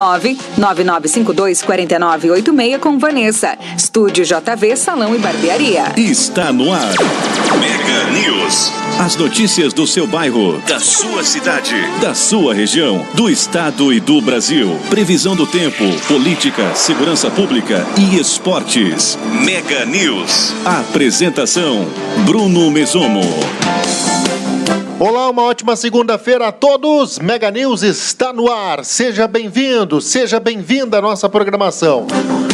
999524986 com Vanessa. Estúdio JV, Salão e Barbearia. Está no ar. Mega News. As notícias do seu bairro, da sua cidade, da sua região, do estado e do Brasil. Previsão do tempo, política, segurança pública e esportes. Mega News. Apresentação: Bruno Mesomo. Olá, uma ótima segunda-feira a todos. Mega News está no ar. Seja bem-vindo, seja bem-vinda à nossa programação.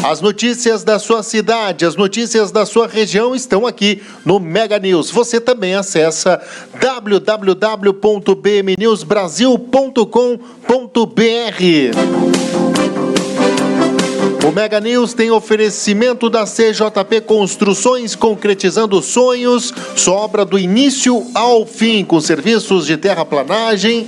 As notícias da sua cidade, as notícias da sua região estão aqui no Mega News. Você também acessa www.bmnewsbrasil.com.br. O Mega News tem oferecimento da CJP Construções, concretizando sonhos, sua obra do início ao fim, com serviços de terraplanagem,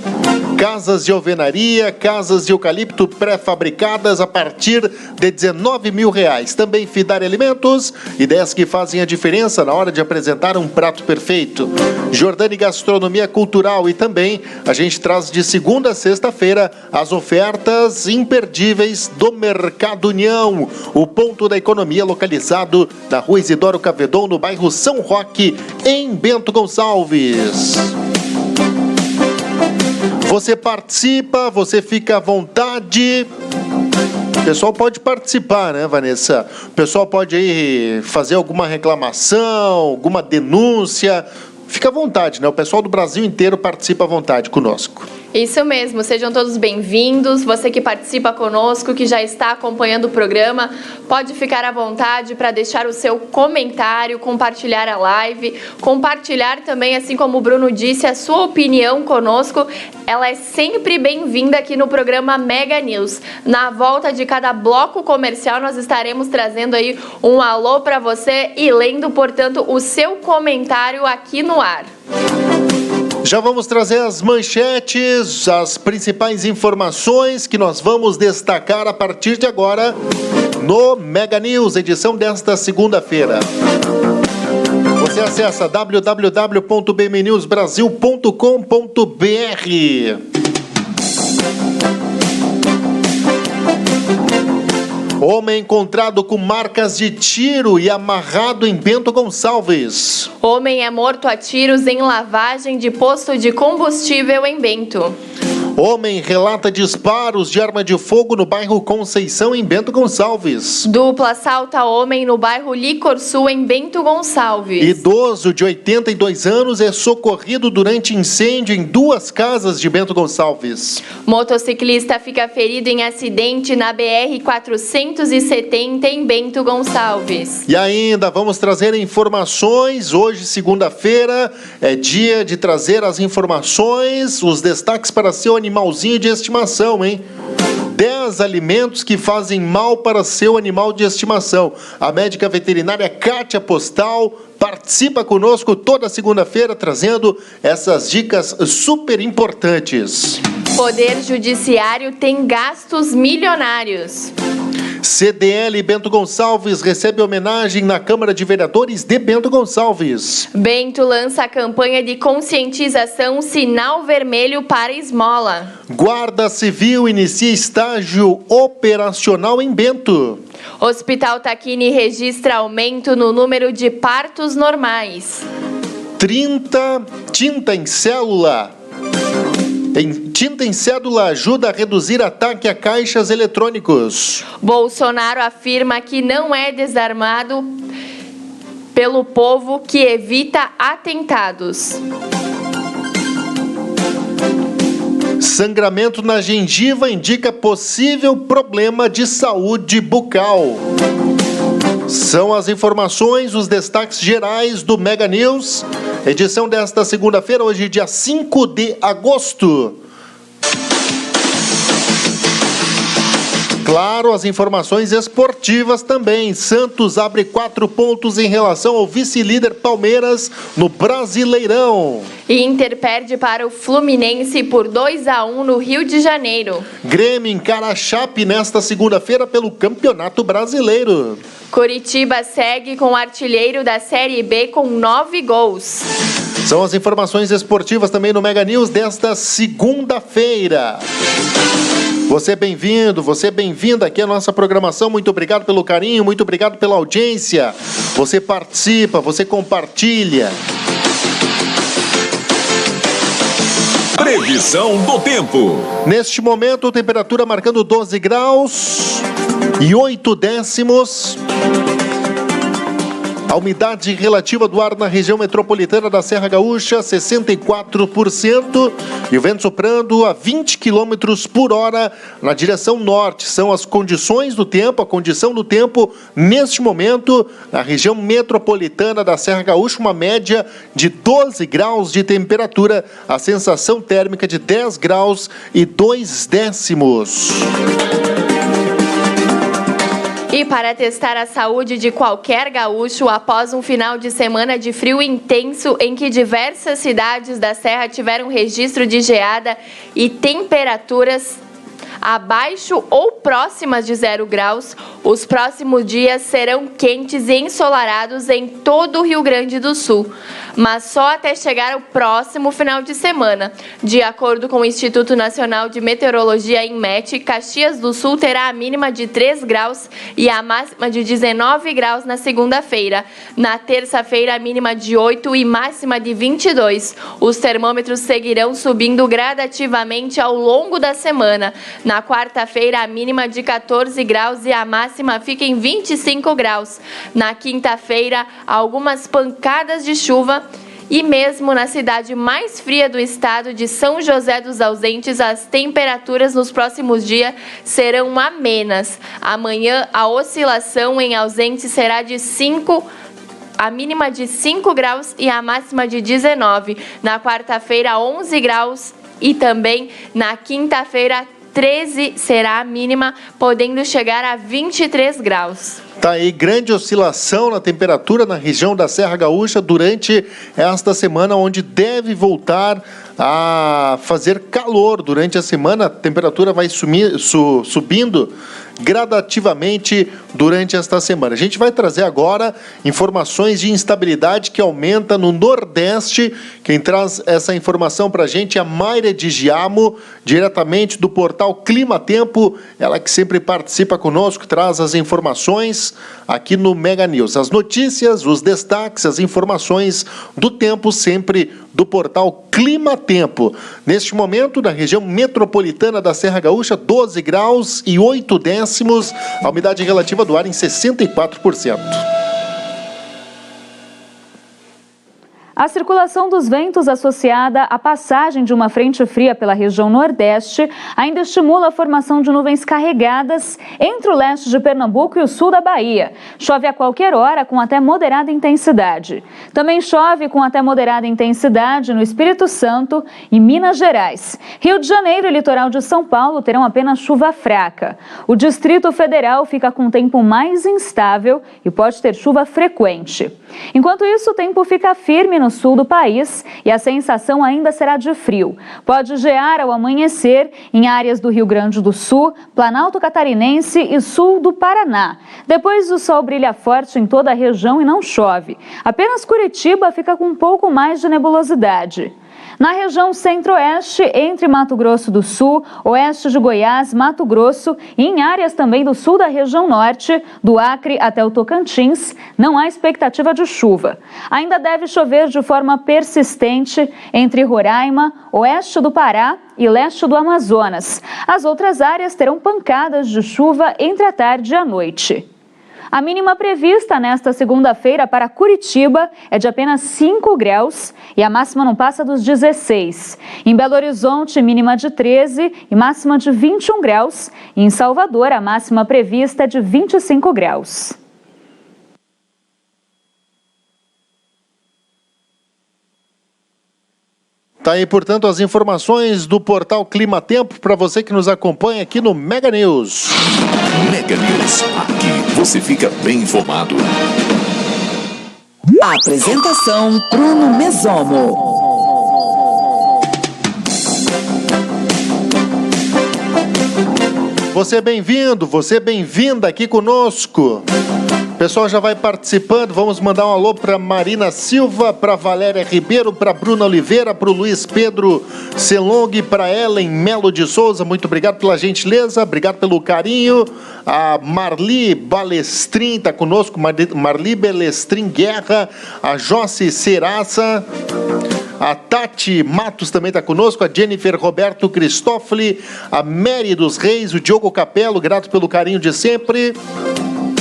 casas de alvenaria, casas de eucalipto pré-fabricadas a partir de R$19 mil. Também Fidar Alimentos, ideias que fazem a diferença na hora de apresentar um prato perfeito. Jordani Gastronomia Cultural, e também a gente traz de segunda a sexta-feira as ofertas imperdíveis do Mercado União, o ponto da economia localizado na Rua Isidoro Cavedon, no bairro São Roque, em Bento Gonçalves. Você participa, você fica à vontade. O pessoal pode participar, né, Vanessa? O pessoal pode aí fazer alguma reclamação, alguma denúncia. Fica à vontade, né? O pessoal do Brasil inteiro participa à vontade conosco. Isso mesmo, sejam todos bem-vindos. Você que participa conosco, que já está acompanhando o programa, pode ficar à vontade para deixar o seu comentário, compartilhar a live, compartilhar também, assim como o Bruno disse, a sua opinião conosco. Ela é sempre bem-vinda aqui no programa Mega News. Na volta de cada bloco comercial, nós estaremos trazendo aí um alô para você e lendo, portanto, o seu comentário aqui no ar. Já vamos trazer as manchetes, as principais informações que nós vamos destacar a partir de agora no Mega News, edição desta segunda-feira. Você acessa www.bmnewsbrasil.com.br. Homem encontrado com marcas de tiro e amarrado em Bento Gonçalves. Homem é morto a tiros em lavagem de posto de combustível em Bento. Homem relata disparos de arma de fogo no bairro Conceição, em Bento Gonçalves. Dupla assalta homem no bairro Licor Sul, em Bento Gonçalves. Idoso de 82 anos é socorrido durante incêndio em duas casas de Bento Gonçalves. Motociclista fica ferido em acidente na BR-470, em Bento Gonçalves. E ainda vamos trazer informações. Hoje, segunda-feira, é dia de trazer as informações, os destaques para seu animalzinho de estimação, hein? 10 alimentos que fazem mal para seu animal de estimação. A médica veterinária Kátia Postal participa conosco toda segunda-feira, trazendo essas dicas super importantes. Poder Judiciário tem gastos milionários. CDL Bento Gonçalves recebe homenagem na Câmara de Vereadores de Bento Gonçalves. Bento lança a campanha de conscientização Sinal Vermelho para Esmola. Guarda Civil inicia estágio operacional em Bento. Hospital Taquini registra aumento no número de partos normais. Tinta em cédula ajuda a reduzir ataque a caixas eletrônicos. Bolsonaro afirma que não é desarmado pelo povo que evita atentados. Sangramento na gengiva indica possível problema de saúde bucal. São as informações, os destaques gerais do Mega News, edição desta segunda-feira, hoje dia 5 de agosto. Claro, as informações esportivas também. Santos abre 4 pontos em relação ao vice-líder Palmeiras no Brasileirão. Inter perde para o Fluminense por 2-1 no Rio de Janeiro. Grêmio encara a Chape nesta segunda-feira pelo Campeonato Brasileiro. Curitiba segue com o artilheiro da Série B com 9 gols. São as informações esportivas também no Mega News desta segunda-feira. Você bem-vindo, você bem-vinda aqui à nossa programação. Muito obrigado pelo carinho, muito obrigado pela audiência. Você participa, você compartilha. Previsão do tempo. Neste momento, temperatura marcando 12 graus e 8 décimos. A umidade relativa do ar na região metropolitana da Serra Gaúcha, 64%. E o vento soprando a 20 km por hora na direção norte. São as condições do tempo, a condição do tempo neste momento na região metropolitana da Serra Gaúcha, uma média de 12 graus de temperatura, a sensação térmica de 10 graus e 2 décimos. E para testar a saúde de qualquer gaúcho, após um final de semana de frio intenso em que diversas cidades da Serra tiveram registro de geada e temperaturas abaixo ou próximas de 0 graus, os próximos dias serão quentes e ensolarados em todo o Rio Grande do Sul, mas só até chegar ao próximo final de semana. De acordo com o Instituto Nacional de Meteorologia, INMET, Caxias do Sul terá a mínima de 3 graus e a máxima de 19 graus na segunda-feira. Na terça-feira, a mínima de 8 e máxima de 22. Os termômetros seguirão subindo gradativamente ao longo da semana. Na quarta-feira, a mínima de 14 graus e a máxima fica em 25 graus. Na quinta-feira, algumas pancadas de chuva. E mesmo na cidade mais fria do estado de São José dos Ausentes, as temperaturas nos próximos dias serão amenas. Amanhã, a oscilação em Ausentes será de 5 a mínima de 5 graus e a máxima de 19. Na quarta-feira, 11 graus e também na quinta-feira, 13 será a mínima, podendo chegar a 23 graus. Tá aí, grande oscilação na temperatura na região da Serra Gaúcha durante esta semana, onde deve voltar a fazer calor durante a semana. A temperatura vai subindo gradativamente durante esta semana. A gente vai trazer agora informações de instabilidade que aumenta no Nordeste. Quem traz essa informação para a gente é a Mayra de Giamo, diretamente do portal Clima Tempo. Ela que sempre participa conosco, traz as informações aqui no Mega News. As notícias, os destaques, as informações do tempo sempre do portal Clima Tempo. Neste momento, na região metropolitana da Serra Gaúcha, 12 graus e 8 décimos, a umidade relativa do ar em 64%. A circulação dos ventos associada à passagem de uma frente fria pela região Nordeste ainda estimula a formação de nuvens carregadas entre o leste de Pernambuco e o sul da Bahia. Chove a qualquer hora com até moderada intensidade. Também chove com até moderada intensidade no Espírito Santo e Minas Gerais. Rio de Janeiro e litoral de São Paulo terão apenas chuva fraca. O Distrito Federal fica com tempo mais instável e pode ter chuva frequente. Enquanto isso, o tempo fica firme no sul do país e a sensação ainda será de frio. Pode gear ao amanhecer em áreas do Rio Grande do Sul, Planalto Catarinense e sul do Paraná. Depois o sol brilha forte em toda a região e não chove. Apenas Curitiba fica com um pouco mais de nebulosidade. Na região centro-oeste, entre Mato Grosso do Sul, oeste de Goiás, Mato Grosso e em áreas também do sul da região norte, do Acre até o Tocantins, não há expectativa de chuva. Ainda deve chover de forma persistente entre Roraima, oeste do Pará e leste do Amazonas. As outras áreas terão pancadas de chuva entre a tarde e a noite. A mínima prevista nesta segunda-feira para Curitiba é de apenas 5 graus e a máxima não passa dos 16. Em Belo Horizonte, mínima de 13 e máxima de 21 graus. E em Salvador, a máxima prevista é de 25 graus. Tá aí, portanto, as informações do portal Clima Tempo para você que nos acompanha aqui no Mega News. Mega News, aqui você fica bem informado. Apresentação Bruno Mesomo. Você é bem-vindo, você é bem-vinda aqui conosco. O pessoal já vai participando. Vamos mandar um alô para Marina Silva, para Valéria Ribeiro, para Bruna Oliveira, para o Luiz Pedro Selong, para Ellen Melo de Souza. Muito obrigado pela gentileza, obrigado pelo carinho. A Marli Balestrin está conosco, Marli Balestrin Guerra, a Jossi Seraça. A Tati Matos também está conosco, a Jennifer Roberto Cristófoli, a Mary dos Reis, o Diogo Capello, grato pelo carinho de sempre.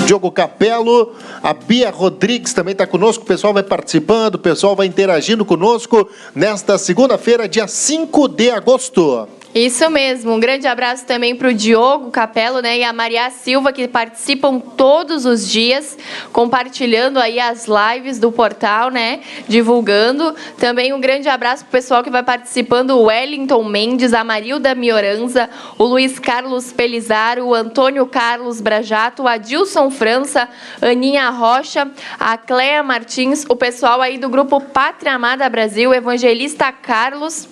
Diogo Capello, a Bia Rodrigues também está conosco, o pessoal vai participando, o pessoal vai interagindo conosco nesta segunda-feira, dia 5 de agosto. Isso mesmo, um grande abraço também para o Diogo Capello, né, e a Maria Silva, que participam todos os dias, compartilhando aí as lives do portal, né, divulgando. Também um grande abraço para o pessoal que vai participando, o Wellington Mendes, a Marilda Mioranza, o Luiz Carlos Pelizaro, o Antônio Carlos Brajato, o Adilson França, Aninha Rocha, a Cléa Martins, o pessoal aí do grupo Pátria Amada Brasil, Evangelista Carlos,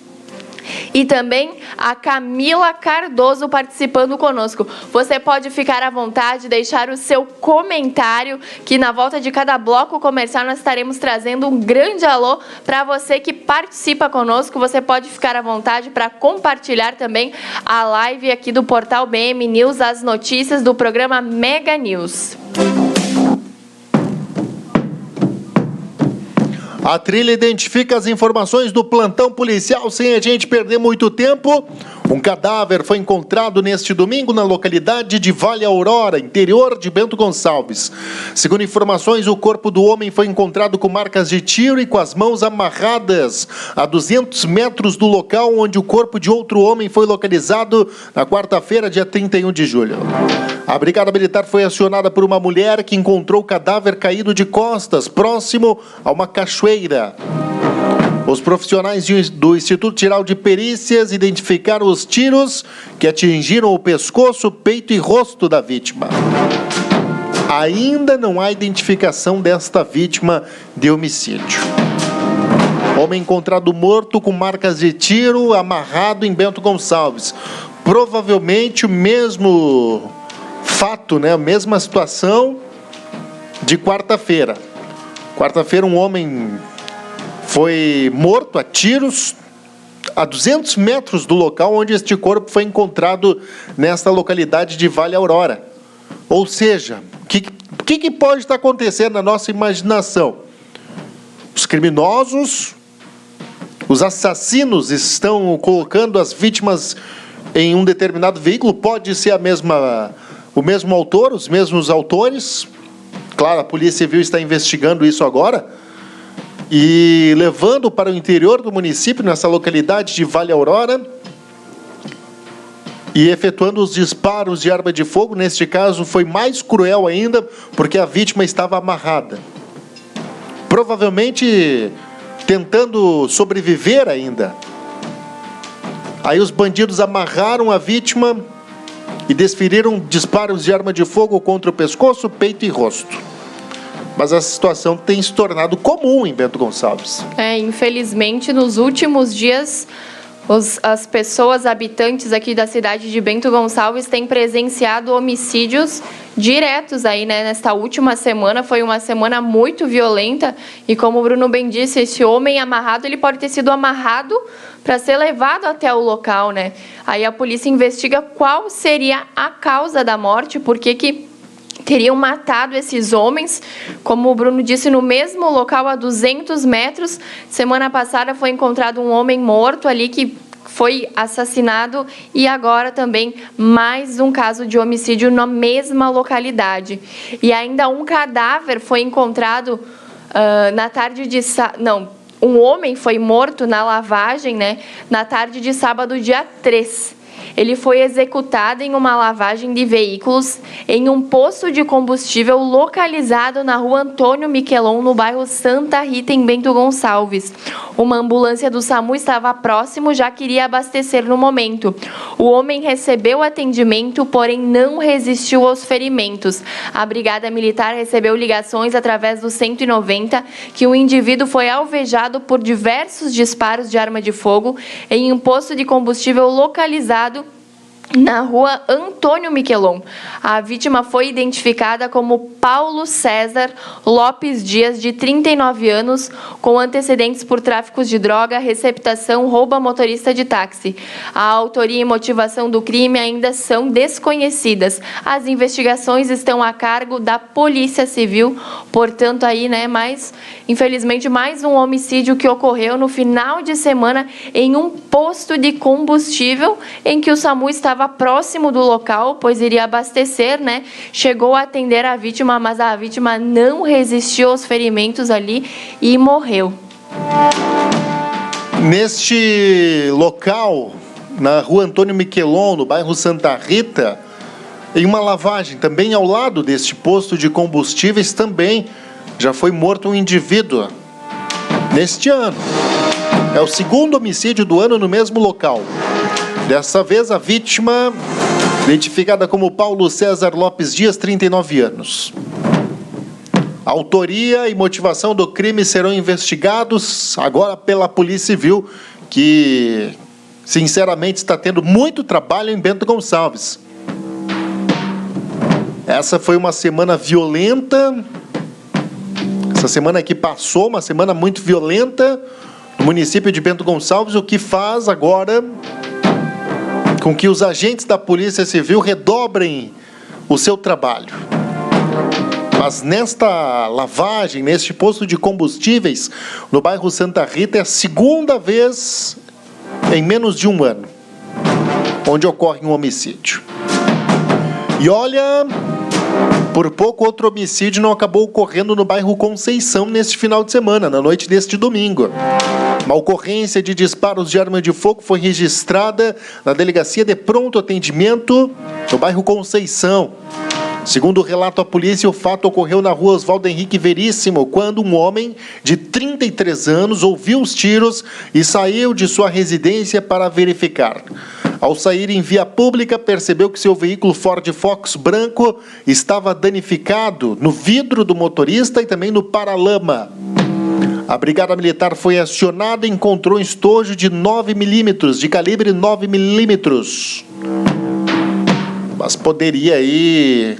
e também a Camila Cardoso participando conosco. Você pode ficar à vontade, deixar o seu comentário, que na volta de cada bloco comercial nós estaremos trazendo um grande alô para você que participa conosco. Você pode ficar à vontade para compartilhar também a live aqui do portal BM News, as notícias do programa Mega News. A trilha identifica as informações do plantão policial sem a gente perder muito tempo. Um cadáver foi encontrado neste domingo na localidade de Vale Aurora, interior de Bento Gonçalves. Segundo informações, o corpo do homem foi encontrado com marcas de tiro e com as mãos amarradas a 200 metros do local onde o corpo de outro homem foi localizado na quarta-feira, dia 31 de julho. A Brigada Militar foi acionada por uma mulher que encontrou o cadáver caído de costas, próximo a uma cachoeira. Os profissionais do Instituto Geral de Perícias identificaram os tiros que atingiram o pescoço, peito e rosto da vítima. Ainda não há identificação desta vítima de homicídio. Homem encontrado morto com marcas de tiro, amarrado em Bento Gonçalves. Provavelmente o mesmo fato, né? A mesma situação de quarta-feira. Quarta-feira um homem foi morto a tiros a 200 metros do local onde este corpo foi encontrado nesta localidade de Vale Aurora. Ou seja, o que pode estar acontecendo na nossa imaginação? Os criminosos, os assassinos estão colocando as vítimas em um determinado veículo, pode ser o mesmo autor, os mesmos autores. Claro, a Polícia Civil está investigando isso agora, e levando para o interior do município, nessa localidade de Vale Aurora, e efetuando os disparos de arma de fogo. Neste caso foi mais cruel ainda, porque a vítima estava amarrada, provavelmente tentando sobreviver ainda. Aí os bandidos amarraram a vítima e desferiram disparos de arma de fogo contra o pescoço, peito e rosto. Mas a situação tem se tornado comum em Bento Gonçalves. Infelizmente, nos últimos dias, as pessoas habitantes aqui da cidade de Bento Gonçalves têm presenciado homicídios diretos aí, né? Nesta última semana foi uma semana muito violenta e, como o Bruno bem disse, esse homem amarrado, ele pode ter sido amarrado para ser levado até o local, né? Aí a polícia investiga qual seria a causa da morte, por que teriam matado esses homens, como o Bruno disse, no mesmo local a 200 metros. Semana passada foi encontrado um homem morto ali que foi assassinado e agora também mais um caso de homicídio na mesma localidade. E ainda um cadáver foi encontrado na tarde de... um homem foi morto na lavagem, né, na tarde de sábado, dia 3. Ele foi executado em uma lavagem de veículos em um posto de combustível localizado na rua Antônio Miquelon, no bairro Santa Rita, em Bento Gonçalves. Uma ambulância do SAMU estava próximo, já que iria abastecer no momento. O homem recebeu atendimento, porém não resistiu aos ferimentos. A Brigada Militar recebeu ligações através do 190 que o indivíduo foi alvejado por diversos disparos de arma de fogo em um posto de combustível localizado na rua Antônio Miquelon. A vítima foi identificada como Paulo César Lopes Dias, de 39 anos, com antecedentes por tráfico de droga, receptação, roubo a motorista de táxi. A autoria e motivação do crime ainda são desconhecidas. As investigações estão a cargo da Polícia Civil, portanto aí, né, infelizmente mais um homicídio que ocorreu no final de semana em um posto de combustível em que o SAMU estava próximo do local, pois iria abastecer, né? Chegou a atender a vítima, mas a vítima não resistiu aos ferimentos ali e morreu. Neste local, na rua Antônio Miquelon, no bairro Santa Rita, em uma lavagem, também ao lado deste posto de combustíveis, também já foi morto um indivíduo neste ano. É o segundo homicídio do ano no mesmo local. Dessa vez, a vítima, identificada como Paulo César Lopes Dias, 39 anos. A autoria e motivação do crime serão investigados agora pela Polícia Civil, que, sinceramente, está tendo muito trabalho em Bento Gonçalves. Essa foi uma semana violenta. Essa semana que passou, uma semana muito violenta no município de Bento Gonçalves, o que faz agora com que os agentes da Polícia Civil redobrem o seu trabalho. Mas nesta lavagem, neste posto de combustíveis, no bairro Santa Rita, é a segunda vez em menos de um ano onde ocorre um homicídio. E olha, por pouco outro homicídio não acabou ocorrendo no bairro Conceição neste final de semana, na noite deste domingo. Uma ocorrência de disparos de arma de fogo foi registrada na Delegacia de Pronto Atendimento no bairro Conceição. Segundo o relato à polícia, o fato ocorreu na rua Oswaldo Henrique Veríssimo, quando um homem de 33 anos ouviu os tiros e saiu de sua residência para verificar. Ao sair em via pública, percebeu que seu veículo Ford Focus branco estava danificado no vidro do motorista e também no paralama. A Brigada Militar foi acionada e encontrou um estojo de 9 milímetros, de calibre 9 milímetros. Mas poderia aí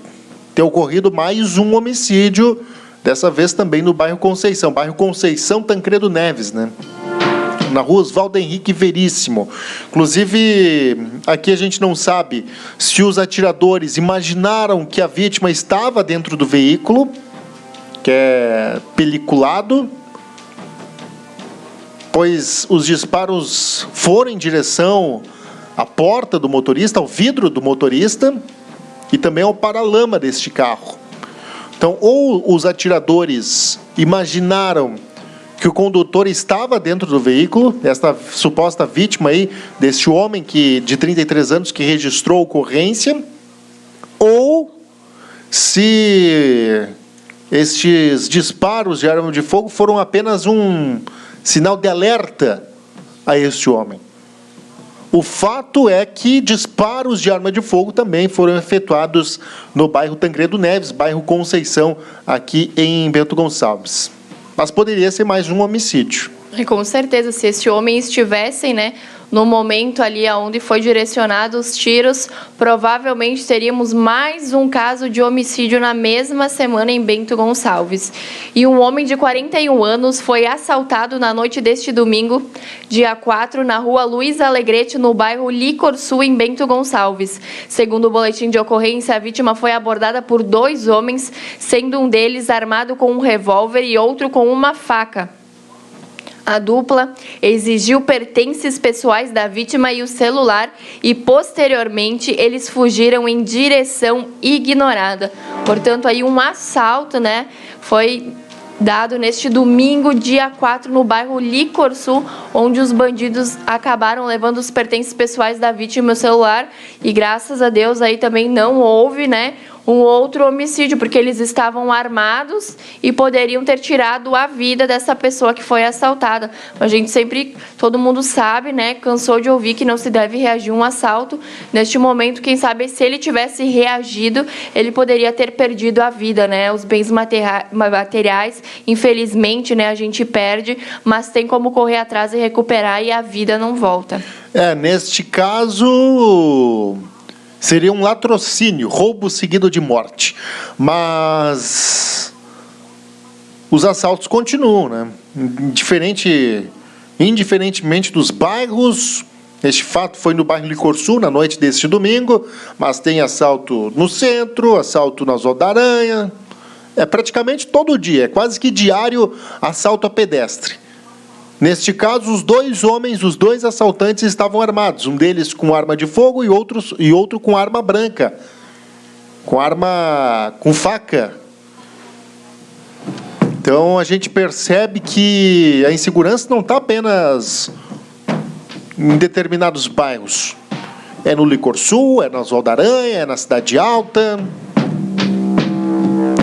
ter ocorrido mais um homicídio, dessa vez também no bairro Conceição. Bairro Conceição Tancredo Neves, né? Na rua Oswaldo Henrique Veríssimo. Inclusive, aqui a gente não sabe se os atiradores imaginaram que a vítima estava dentro do veículo, que é peliculado, pois os disparos foram em direção à porta do motorista, ao vidro do motorista e também ao paralama deste carro. Então, ou os atiradores imaginaram que o condutor estava dentro do veículo, esta suposta vítima aí, desse homem de 33 anos que registrou a ocorrência, ou se estes disparos de arma de fogo foram apenas um sinal de alerta a este homem. O fato é que disparos de arma de fogo também foram efetuados no bairro Tancredo Neves, bairro Conceição, aqui em Bento Gonçalves. Mas poderia ser mais um homicídio. E com certeza, se esse homem estivesse, né, no momento ali onde foi direcionado os tiros, provavelmente teríamos mais um caso de homicídio na mesma semana em Bento Gonçalves. E um homem de 41 anos foi assaltado na noite deste domingo, dia 4, na rua Luiz Alegrete, no bairro Licor Sul, em Bento Gonçalves. Segundo o boletim de ocorrência, a vítima foi abordada por 2 homens, sendo um deles armado com um revólver e outro com uma faca. A dupla exigiu pertences pessoais da vítima e o celular e, posteriormente, eles fugiram em direção ignorada. Portanto, aí um assalto, né, foi dado neste domingo, dia 4, no bairro Licor Sul, onde os bandidos acabaram levando os pertences pessoais da vítima e o celular. E, graças a Deus, aí também não houve, né, um outro homicídio, porque eles estavam armados e poderiam ter tirado a vida dessa pessoa que foi assaltada. A gente sempre, todo mundo sabe, né, cansou de ouvir que não se deve reagir a um assalto. Neste momento, quem sabe, se ele tivesse reagido, ele poderia ter perdido a vida, né, os bens materiais, infelizmente, né, a gente perde, mas tem como correr atrás e recuperar e a vida não volta. Neste caso, Seria um latrocínio, roubo seguido de morte. Mas os assaltos continuam, né? Indiferentemente dos bairros. Este fato foi no bairro Licor Sul, na noite deste domingo, mas tem assalto no centro, assalto na Oswaldo Aranha. É praticamente todo dia, é quase que diário assalto a pedestre. Neste caso, os dois assaltantes estavam armados, um deles com arma de fogo e outro com arma branca, com faca. Então a gente percebe que a insegurança não está apenas em determinados bairros. É no Licor Sul, é na Oswaldo Aranha, é na Cidade Alta.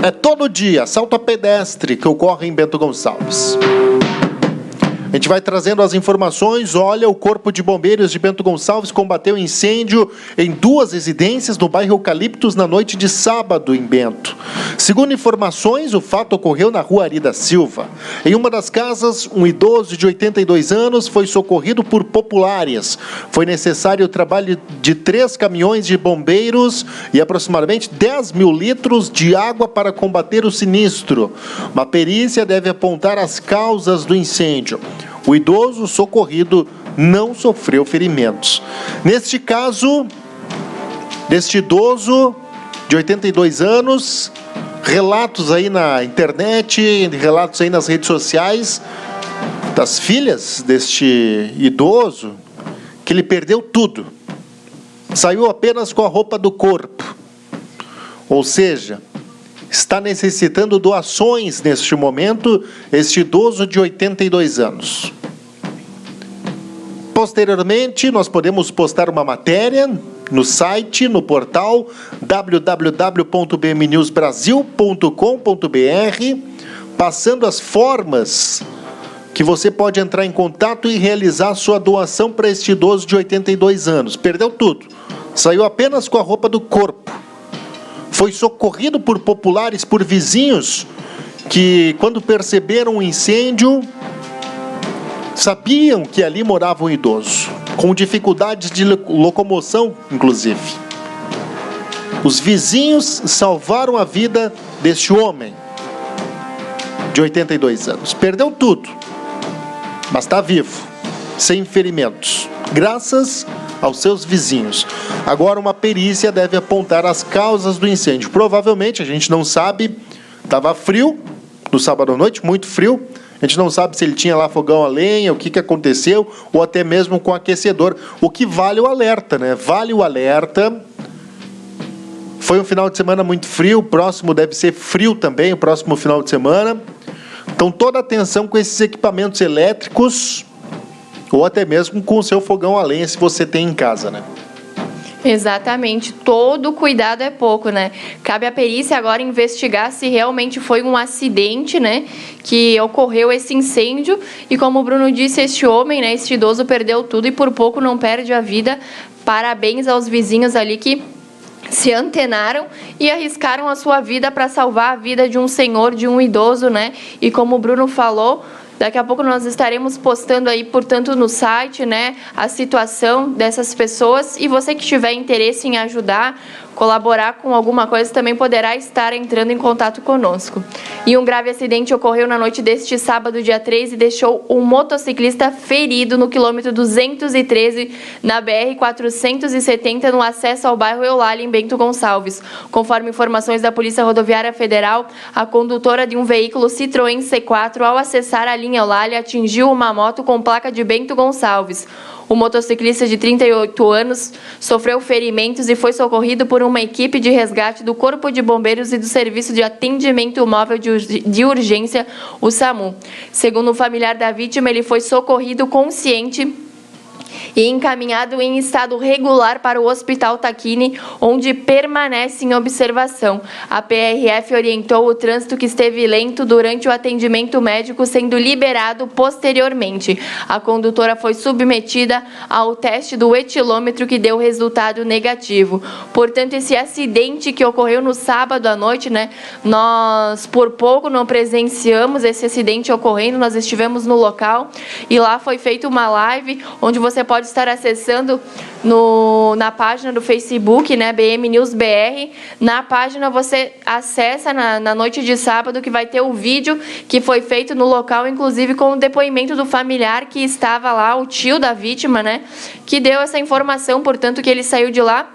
É todo dia assalto a pedestre que ocorre em Bento Gonçalves. A gente vai trazendo as informações. Olha, o Corpo de Bombeiros de Bento Gonçalves combateu incêndio em 2 residências no bairro Eucaliptos na noite de sábado em Bento. Segundo informações, o fato ocorreu na rua Ari da Silva. Em uma das casas, um idoso de 82 anos foi socorrido por populares. Foi necessário o trabalho de 3 caminhões de bombeiros e aproximadamente 10 mil litros de água para combater o sinistro. Uma perícia deve apontar as causas do incêndio. O idoso socorrido não sofreu ferimentos. Neste caso, deste idoso de 82 anos, relatos aí na internet, relatos aí nas redes sociais, das filhas deste idoso, que ele perdeu tudo. Saiu apenas com a roupa do corpo. Ou seja, está necessitando doações neste momento, este idoso de 82 anos. Posteriormente, nós podemos postar uma matéria no site, no portal www.bmnewsbrasil.com.br, passando as formas que você pode entrar em contato e realizar sua doação para este idoso de 82 anos. Perdeu tudo. Saiu apenas com a roupa do corpo. Foi socorrido por populares, por vizinhos, que quando perceberam o incêndio, sabiam que ali morava um idoso, com dificuldades de locomoção, inclusive. Os vizinhos salvaram a vida deste homem, de 82 anos. Perdeu tudo, mas está vivo, sem ferimentos, graças aos seus vizinhos. Agora uma perícia deve apontar as causas do incêndio. Provavelmente, a gente não sabe, estava frio, no sábado à noite, muito frio. A gente não sabe se ele tinha lá fogão a lenha, o que aconteceu, ou até mesmo com aquecedor. O que vale o alerta, né? Vale o alerta. Foi um final de semana muito frio, o próximo deve ser frio também, o próximo final de semana. Então, toda atenção com esses equipamentos elétricos, ou até mesmo com o seu fogão a lenha, se você tem em casa, né? Exatamente, todo cuidado é pouco, né? Cabe à perícia agora investigar se realmente foi um acidente, né, que ocorreu esse incêndio, e como o Bruno disse, este homem, né, este idoso perdeu tudo e por pouco não perde a vida. Parabéns aos vizinhos ali que se antenaram e arriscaram a sua vida para salvar a vida de um senhor, de um idoso, né? E como o Bruno falou, daqui a pouco nós estaremos postando aí, portanto, no site, né, a situação dessas pessoas. E você que tiver interesse em ajudar, colaborar com alguma coisa, também poderá estar entrando em contato conosco. E um grave acidente ocorreu na noite deste sábado, dia 3, e deixou um motociclista ferido no quilômetro 213, na BR-470, no acesso ao bairro Eulália, em Bento Gonçalves. Conforme informações da Polícia Rodoviária Federal, a condutora de um veículo Citroën C4, ao acessar a linha Eulália, atingiu uma moto com placa de Bento Gonçalves. O motociclista de 38 anos sofreu ferimentos e foi socorrido por uma equipe de resgate do Corpo de Bombeiros e do Serviço de Atendimento Móvel de Urgência, o SAMU. Segundo o familiar da vítima, ele foi socorrido consciente e encaminhado em estado regular para o Hospital Tacchini, onde permanece em observação. A PRF orientou o trânsito que esteve lento durante o atendimento médico, sendo liberado posteriormente. A condutora foi submetida ao teste do etilômetro, que deu resultado negativo. Portanto, esse acidente que ocorreu no sábado à noite, né, nós por pouco não presenciamos esse acidente ocorrendo, nós estivemos no local e lá foi feita uma live onde você você pode estar acessando na página do Facebook, né, BM News BR. Na página você acessa na noite de sábado, que vai ter o vídeo que foi feito no local, inclusive com o depoimento do familiar que estava lá, o tio da vítima, né, que deu essa informação, portanto, que ele saiu de lá.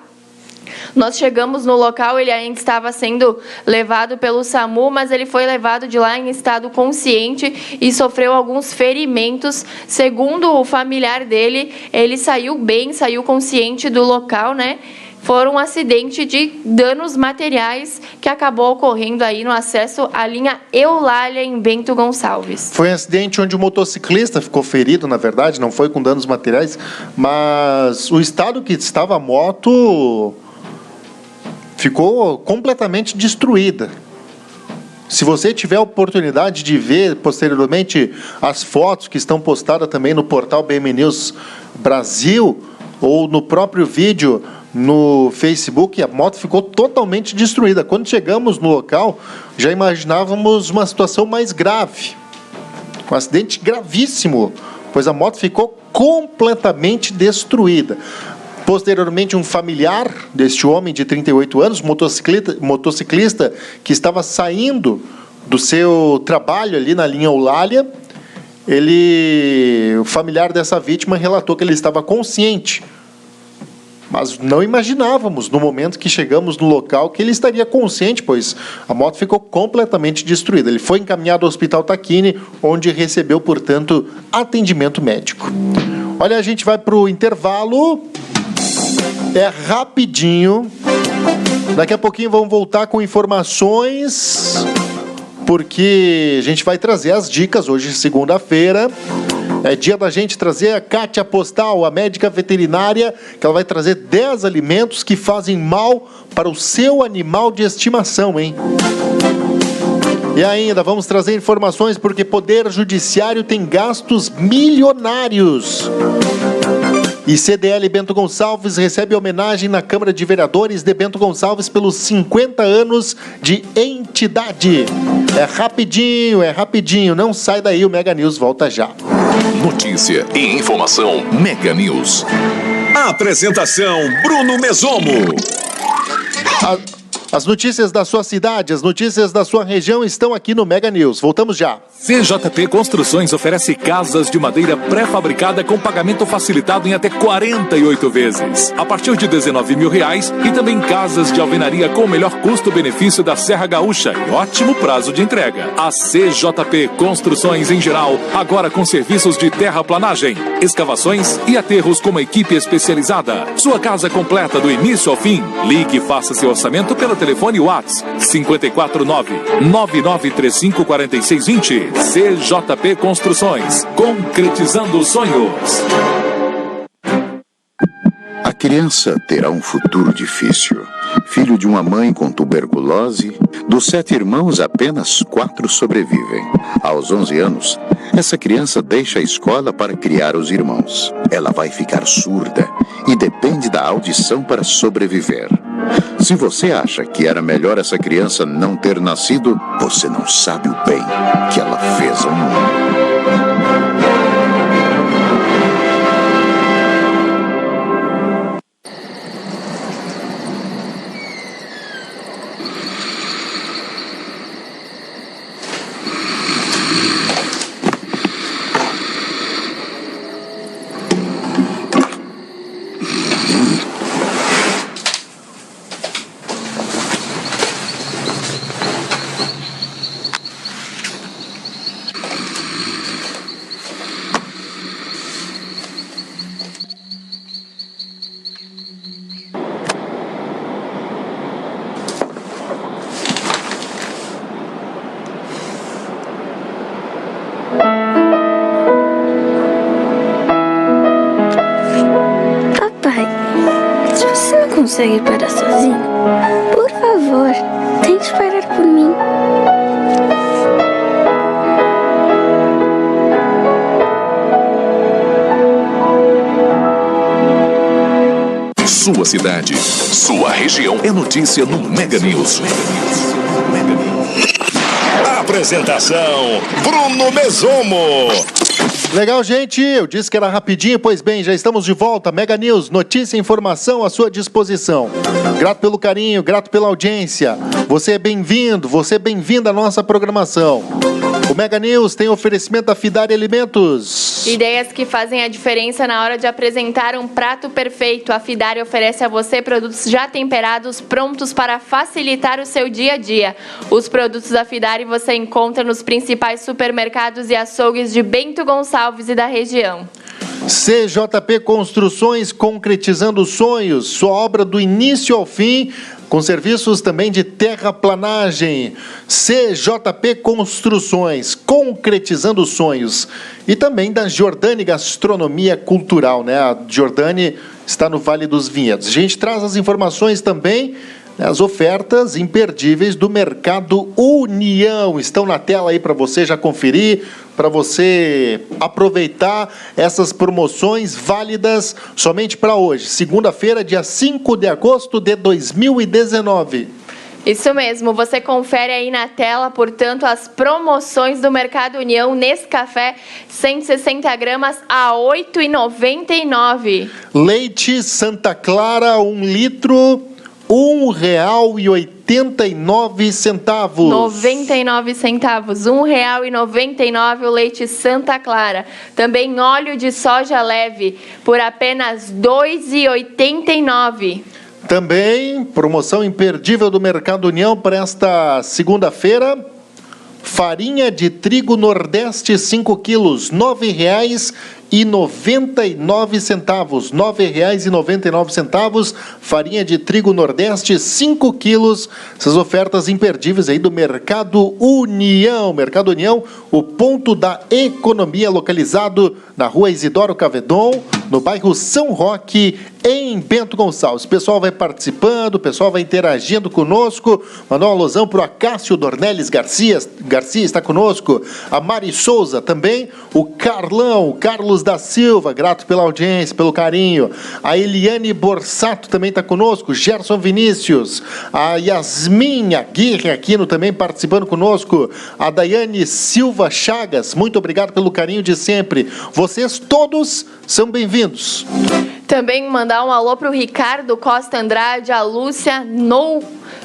Nós chegamos no local, ele ainda estava sendo levado pelo SAMU, mas ele foi levado de lá em estado consciente e sofreu alguns ferimentos. Segundo o familiar dele, ele saiu bem, saiu consciente do local, né? Foi um acidente de danos materiais que acabou ocorrendo aí no acesso à linha Eulália, em Bento Gonçalves. Foi um acidente onde o motociclista ficou ferido, na verdade, não foi com danos materiais, mas o estado que estava a moto ficou completamente destruída. Se você tiver a oportunidade de ver posteriormente as fotos que estão postadas também no portal BM News Brasil, ou no próprio vídeo no Facebook, a moto ficou totalmente destruída. Quando chegamos no local, já imaginávamos uma situação mais grave. Um acidente gravíssimo, pois a moto ficou completamente destruída. Posteriormente, um familiar deste homem de 38 anos, motociclista que estava saindo do seu trabalho ali na linha Eulália, o familiar dessa vítima relatou que ele estava consciente, mas não imaginávamos, no momento que chegamos no local, que ele estaria consciente, pois a moto ficou completamente destruída. Ele foi encaminhado ao Hospital Taquini, onde recebeu, portanto, atendimento médico. Olha, a gente vai para o intervalo. É rapidinho. Daqui a pouquinho vamos voltar com informações, porque a gente vai trazer as dicas. Hoje, segunda-feira, é dia da gente trazer a Kátia Postal, a médica veterinária, que ela vai trazer 10 alimentos que fazem mal para o seu animal de estimação, hein? E ainda vamos trazer informações, porque Poder Judiciário tem gastos milionários. E CDL Bento Gonçalves recebe homenagem na Câmara de Vereadores de Bento Gonçalves pelos 50 anos de entidade. É rapidinho, não sai daí, o Mega News volta já. Notícia e informação Mega News. Apresentação Bruno Mesomo. As notícias da sua cidade, as notícias da sua região estão aqui no Mega News. Voltamos já. CJP Construções oferece casas de madeira pré-fabricada com pagamento facilitado em até 48 vezes, a partir de R$19 mil, e também casas de alvenaria com o melhor custo-benefício da Serra Gaúcha e ótimo prazo de entrega. A CJP Construções em geral, agora com serviços de terraplanagem, escavações e aterros com uma equipe especializada. Sua casa completa do início ao fim. Ligue e faça seu orçamento pelo telefone WhatsApp 549-9935-4620. CJP Construções, concretizando sonhos. A criança terá um futuro difícil. Filho de uma mãe com tuberculose, dos 7 irmãos, apenas 4 sobrevivem. Aos 11 anos, essa criança deixa a escola para criar os irmãos. Ela vai ficar surda e depende da audição para sobreviver. Se você acha que era melhor essa criança não ter nascido, você não sabe o bem que ela fez ao mundo. Consegue parar sozinho? Por favor, tente parar por mim. Sua cidade, sua região é notícia no Mega News. Apresentação Bruno Mesomo. Legal, gente. Eu disse que era rapidinho, pois bem, já estamos de volta. Mega News, notícia e informação à sua disposição. Grato pelo carinho, grato pela audiência. Você é bem-vindo, você é bem-vinda à nossa programação. O Mega News tem oferecimento da Fidari Alimentos. Ideias que fazem a diferença na hora de apresentar um prato perfeito. A Fidari oferece a você produtos já temperados, prontos para facilitar o seu dia a dia. Os produtos da Fidari você encontra nos principais supermercados e açougues de Bento Gonçalves e da região. CJP Construções, concretizando sonhos. Sua obra do início ao fim, com serviços também de terraplanagem. CJP Construções, concretizando sonhos. E também da Giordani Gastronomia Cultural, né? A Giordani está no Vale dos Vinhedos. A gente traz as informações também, as ofertas imperdíveis do Mercado União. Estão na tela aí para você já conferir, para você aproveitar essas promoções válidas somente para hoje, segunda-feira, dia 5 de agosto de 2019. Isso mesmo, você confere aí na tela, portanto, as promoções do Mercado União Nescafé 160 gramas a R$ 8,99. Leite Santa Clara, 1 litro, R$ 1,89. 99 centavos, R$ 1,99 o leite Santa Clara. Também óleo de soja leve por apenas R$ 2,89. Também promoção imperdível do Mercado União para esta segunda-feira. Farinha de trigo Nordeste 5 quilos, R$ 9,99. R$ 9,99. Farinha de trigo Nordeste 5 quilos. Essas ofertas imperdíveis aí do Mercado União. Mercado União, o ponto da economia, localizado na Rua Isidoro Cavedon, no bairro São Roque, em Bento Gonçalves. O pessoal vai participando, o pessoal vai interagindo conosco. Mandar uma alusão para o Acácio Dornelles Garcia está conosco. A Mari Souza também. O Carlão, o Carlos da Silva, grato pela audiência, pelo carinho. A Eliane Borsato também está conosco. Gerson Vinícius. A Yasmin Aguirre Aquino também participando conosco. A Daiane Silva Chagas, muito obrigado pelo carinho de sempre. Vocês todos são bem-vindos. Também mandar um alô para o Ricardo Costa Andrade, a Lúcia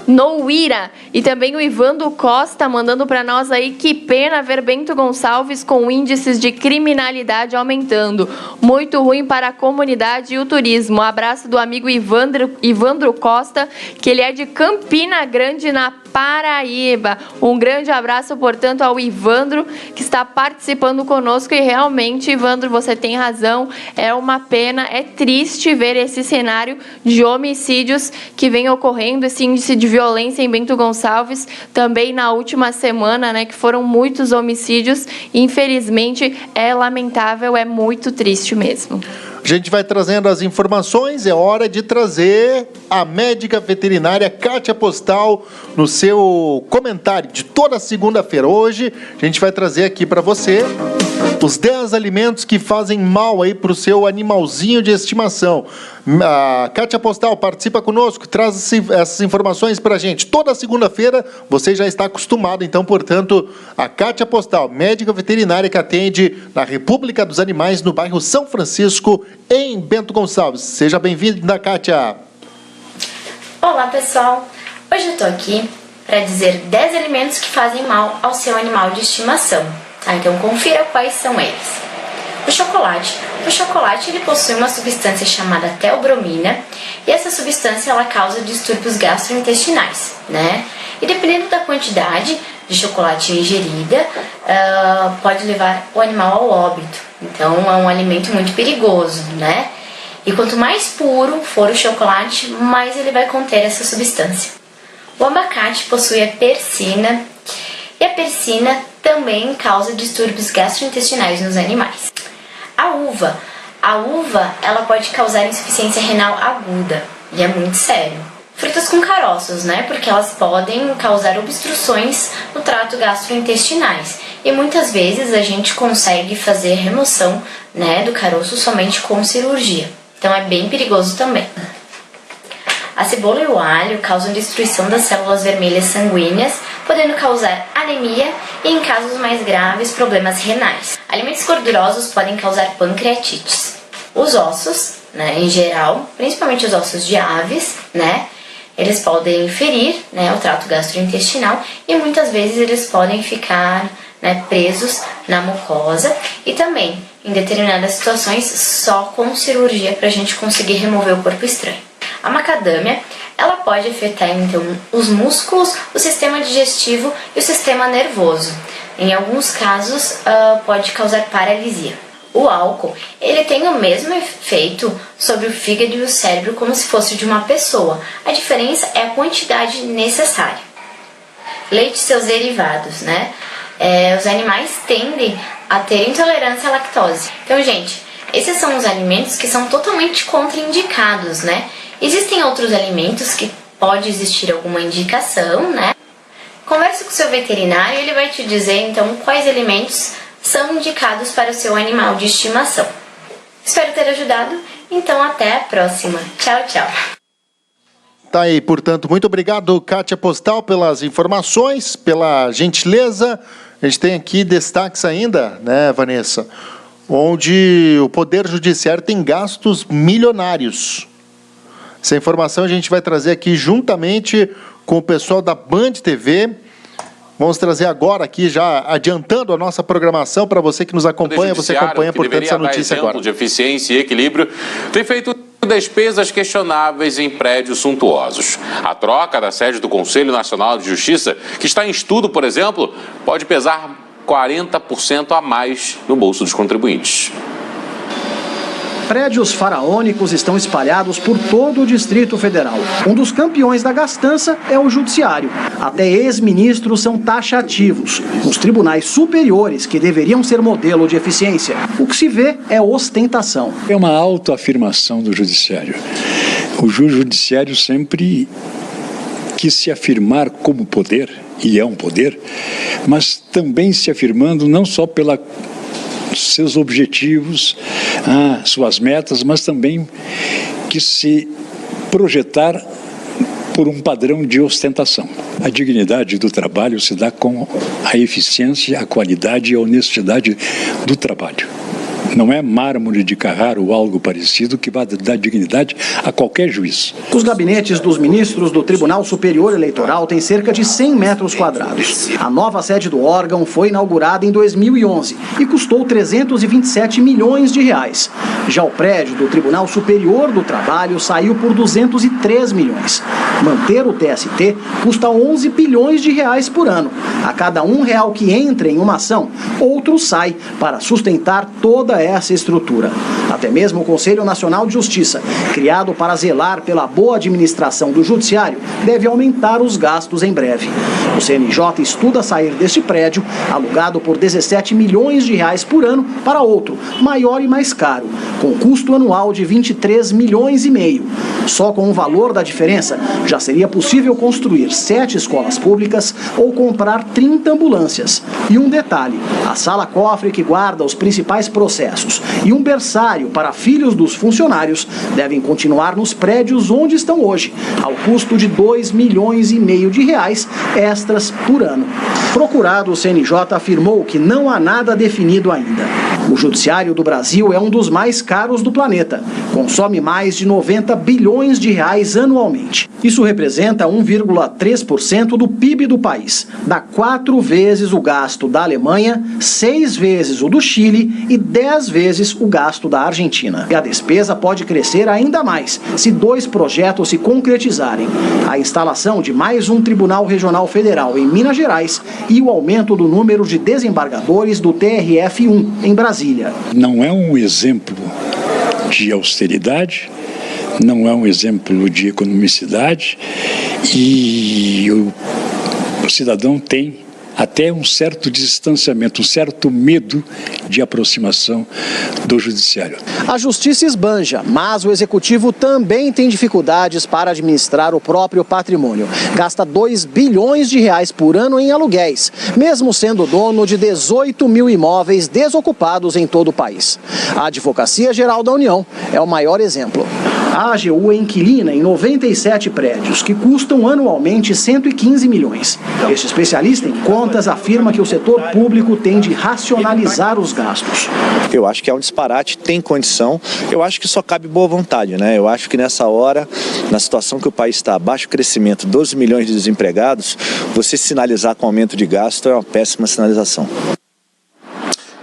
Nouira e também o Ivando Costa mandando para nós aí: que pena ver Bento Gonçalves com índices de criminalidade aumentando. Muito ruim para a comunidade e o turismo. Um abraço do amigo Ivandro Costa, que ele é de Campina Grande, na Paraíba. Um grande abraço, portanto, ao Ivandro, que está participando conosco. E realmente, Ivandro, você tem razão, é uma pena, é triste ver esse cenário de homicídios que vem ocorrendo, esse índice de violência em Bento Gonçalves, também na última semana, né, que foram muitos homicídios. Infelizmente, é lamentável, é muito triste mesmo. A gente vai trazendo as informações, é hora de trazer a médica veterinária Kátia Postal no seu comentário de toda segunda-feira. Hoje a gente vai trazer aqui para você os 10 alimentos que fazem mal aí para o seu animalzinho de estimação. A Kátia Postal participa conosco, traz essas informações para a gente. Toda segunda-feira você já está acostumado, então, portanto, a Kátia Postal, médica veterinária que atende na República dos Animais, no bairro São Francisco, em Bento Gonçalves. Seja bem-vinda, Kátia. Olá, pessoal. Hoje eu estou aqui para dizer 10 alimentos que fazem mal ao seu animal de estimação. Então confira quais são eles. O chocolate. O chocolate ele possui uma substância chamada teobromina e essa substância ela causa distúrbios gastrointestinais, né? E dependendo da quantidade de chocolate ingerida, pode levar o animal ao óbito. Então é um alimento muito perigoso, né? E quanto mais puro for o chocolate, mais ele vai conter essa substância. O abacate possui a persina e a persina também causa distúrbios gastrointestinais nos animais. A uva ela pode causar insuficiência renal aguda e é muito sério. Frutas com caroços, né? Porque elas podem causar obstruções no trato gastrointestinais e muitas vezes a gente consegue fazer remoção, né, do caroço somente com cirurgia. Então é bem perigoso também. A cebola e o alho causam destruição das células vermelhas sanguíneas, podendo causar anemia e, em casos mais graves, problemas renais. Alimentos gordurosos podem causar pancreatites. Os ossos, né, em geral, principalmente os ossos de aves, né, eles podem ferir, né, o trato gastrointestinal e muitas vezes eles podem ficar, né, presos na mucosa e também, em determinadas situações, só com cirurgia para a gente conseguir remover o corpo estranho. A macadâmia, ela pode afetar então os músculos, o sistema digestivo e o sistema nervoso. Em alguns casos, pode causar paralisia. O álcool, ele tem o mesmo efeito sobre o fígado e o cérebro como se fosse de uma pessoa. A diferença é a quantidade necessária. Leite e seus derivados, né? Os animais tendem a ter intolerância à lactose. Então, gente, esses são os alimentos que são totalmente contraindicados, né? Existem outros alimentos que pode existir alguma indicação, né? Converse com o seu veterinário e ele vai te dizer, então, quais alimentos são indicados para o seu animal de estimação. Espero ter ajudado, então até a próxima. Tchau, tchau. Tá aí, portanto, muito obrigado, Kátia Postal, pelas informações, pela gentileza. A gente tem aqui destaques ainda, né, Vanessa, onde o Poder Judiciário tem gastos milionários. Essa informação a gente vai trazer aqui juntamente com o pessoal da Band TV. Vamos trazer agora aqui, já adiantando a nossa programação para você que nos acompanha. Você acompanha, portanto, essa notícia agora. De eficiência e equilíbrio, tem feito despesas questionáveis em prédios suntuosos. A troca da sede do Conselho Nacional de Justiça, que está em estudo, por exemplo, pode pesar 40% a mais no bolso dos contribuintes. Prédios faraônicos estão espalhados por todo o Distrito Federal. Um dos campeões da gastança é o Judiciário. Até ex-ministros são taxativos. Nos tribunais superiores, que deveriam ser modelo de eficiência, o que se vê é ostentação. É uma autoafirmação do Judiciário. O Judiciário sempre quis se afirmar como poder, e é um poder, mas também se afirmando não só pela seus objetivos, suas metas, mas também que se projetar por um padrão de ostentação. A dignidade do trabalho se dá com a eficiência, a qualidade e a honestidade do trabalho. Não é mármore de Carrara ou algo parecido que vai dar dignidade a qualquer juiz. Os gabinetes dos ministros do Tribunal Superior Eleitoral têm cerca de 100 metros quadrados. A nova sede do órgão foi inaugurada em 2011 e custou 327 milhões de reais. Já o prédio do Tribunal Superior do Trabalho saiu por 203 milhões. Manter o TST custa 11 bilhões de reais por ano. A cada R$1 que entra em uma ação, outro sai para sustentar toda essa estrutura. Até mesmo o Conselho Nacional de Justiça, criado para zelar pela boa administração do Judiciário, deve aumentar os gastos em breve. O CNJ estuda sair deste prédio, alugado por 17 milhões de reais por ano, para outro, maior e mais caro, com custo anual de 23 milhões e meio. Só com o valor da diferença, já seria possível construir 7 escolas públicas ou comprar 30 ambulâncias. E um detalhe, a sala-cofre que guarda os principais processos e um berçário para filhos dos funcionários devem continuar nos prédios onde estão hoje, ao custo de 2 milhões e meio de reais extras por ano. Procurado, o CNJ afirmou que não há nada definido ainda. O Judiciário do Brasil é um dos mais caros do planeta. Consome mais de 90 bilhões de reais anualmente. Isso representa 1,3% do PIB do país. Dá 4 vezes o gasto da Alemanha, 6 vezes o do Chile e 10 vezes o gasto da Argentina. E a despesa pode crescer ainda mais se 2 projetos se concretizarem: a instalação de mais um Tribunal Regional Federal em Minas Gerais e o aumento do número de desembargadores do TRF-1 em Brasília. Não é um exemplo de austeridade, não é um exemplo de economicidade, e o cidadão tem até um certo distanciamento, um certo medo de aproximação do Judiciário. A Justiça esbanja, mas o Executivo também tem dificuldades para administrar o próprio patrimônio. Gasta 2 bilhões de reais por ano em aluguéis, mesmo sendo dono de 18 mil imóveis desocupados em todo o país. A Advocacia Geral da União é o maior exemplo. A AGU é inquilina em 97 prédios, que custam anualmente 115 milhões. Este especialista em contas afirma que o setor público tem de racionalizar os gastos. Eu acho que é um disparate, tem condição. Eu acho que só cabe boa vontade, né? Eu acho que nessa hora, na situação que o país está, baixo crescimento, 12 milhões de desempregados, você sinalizar com aumento de gasto é uma péssima sinalização.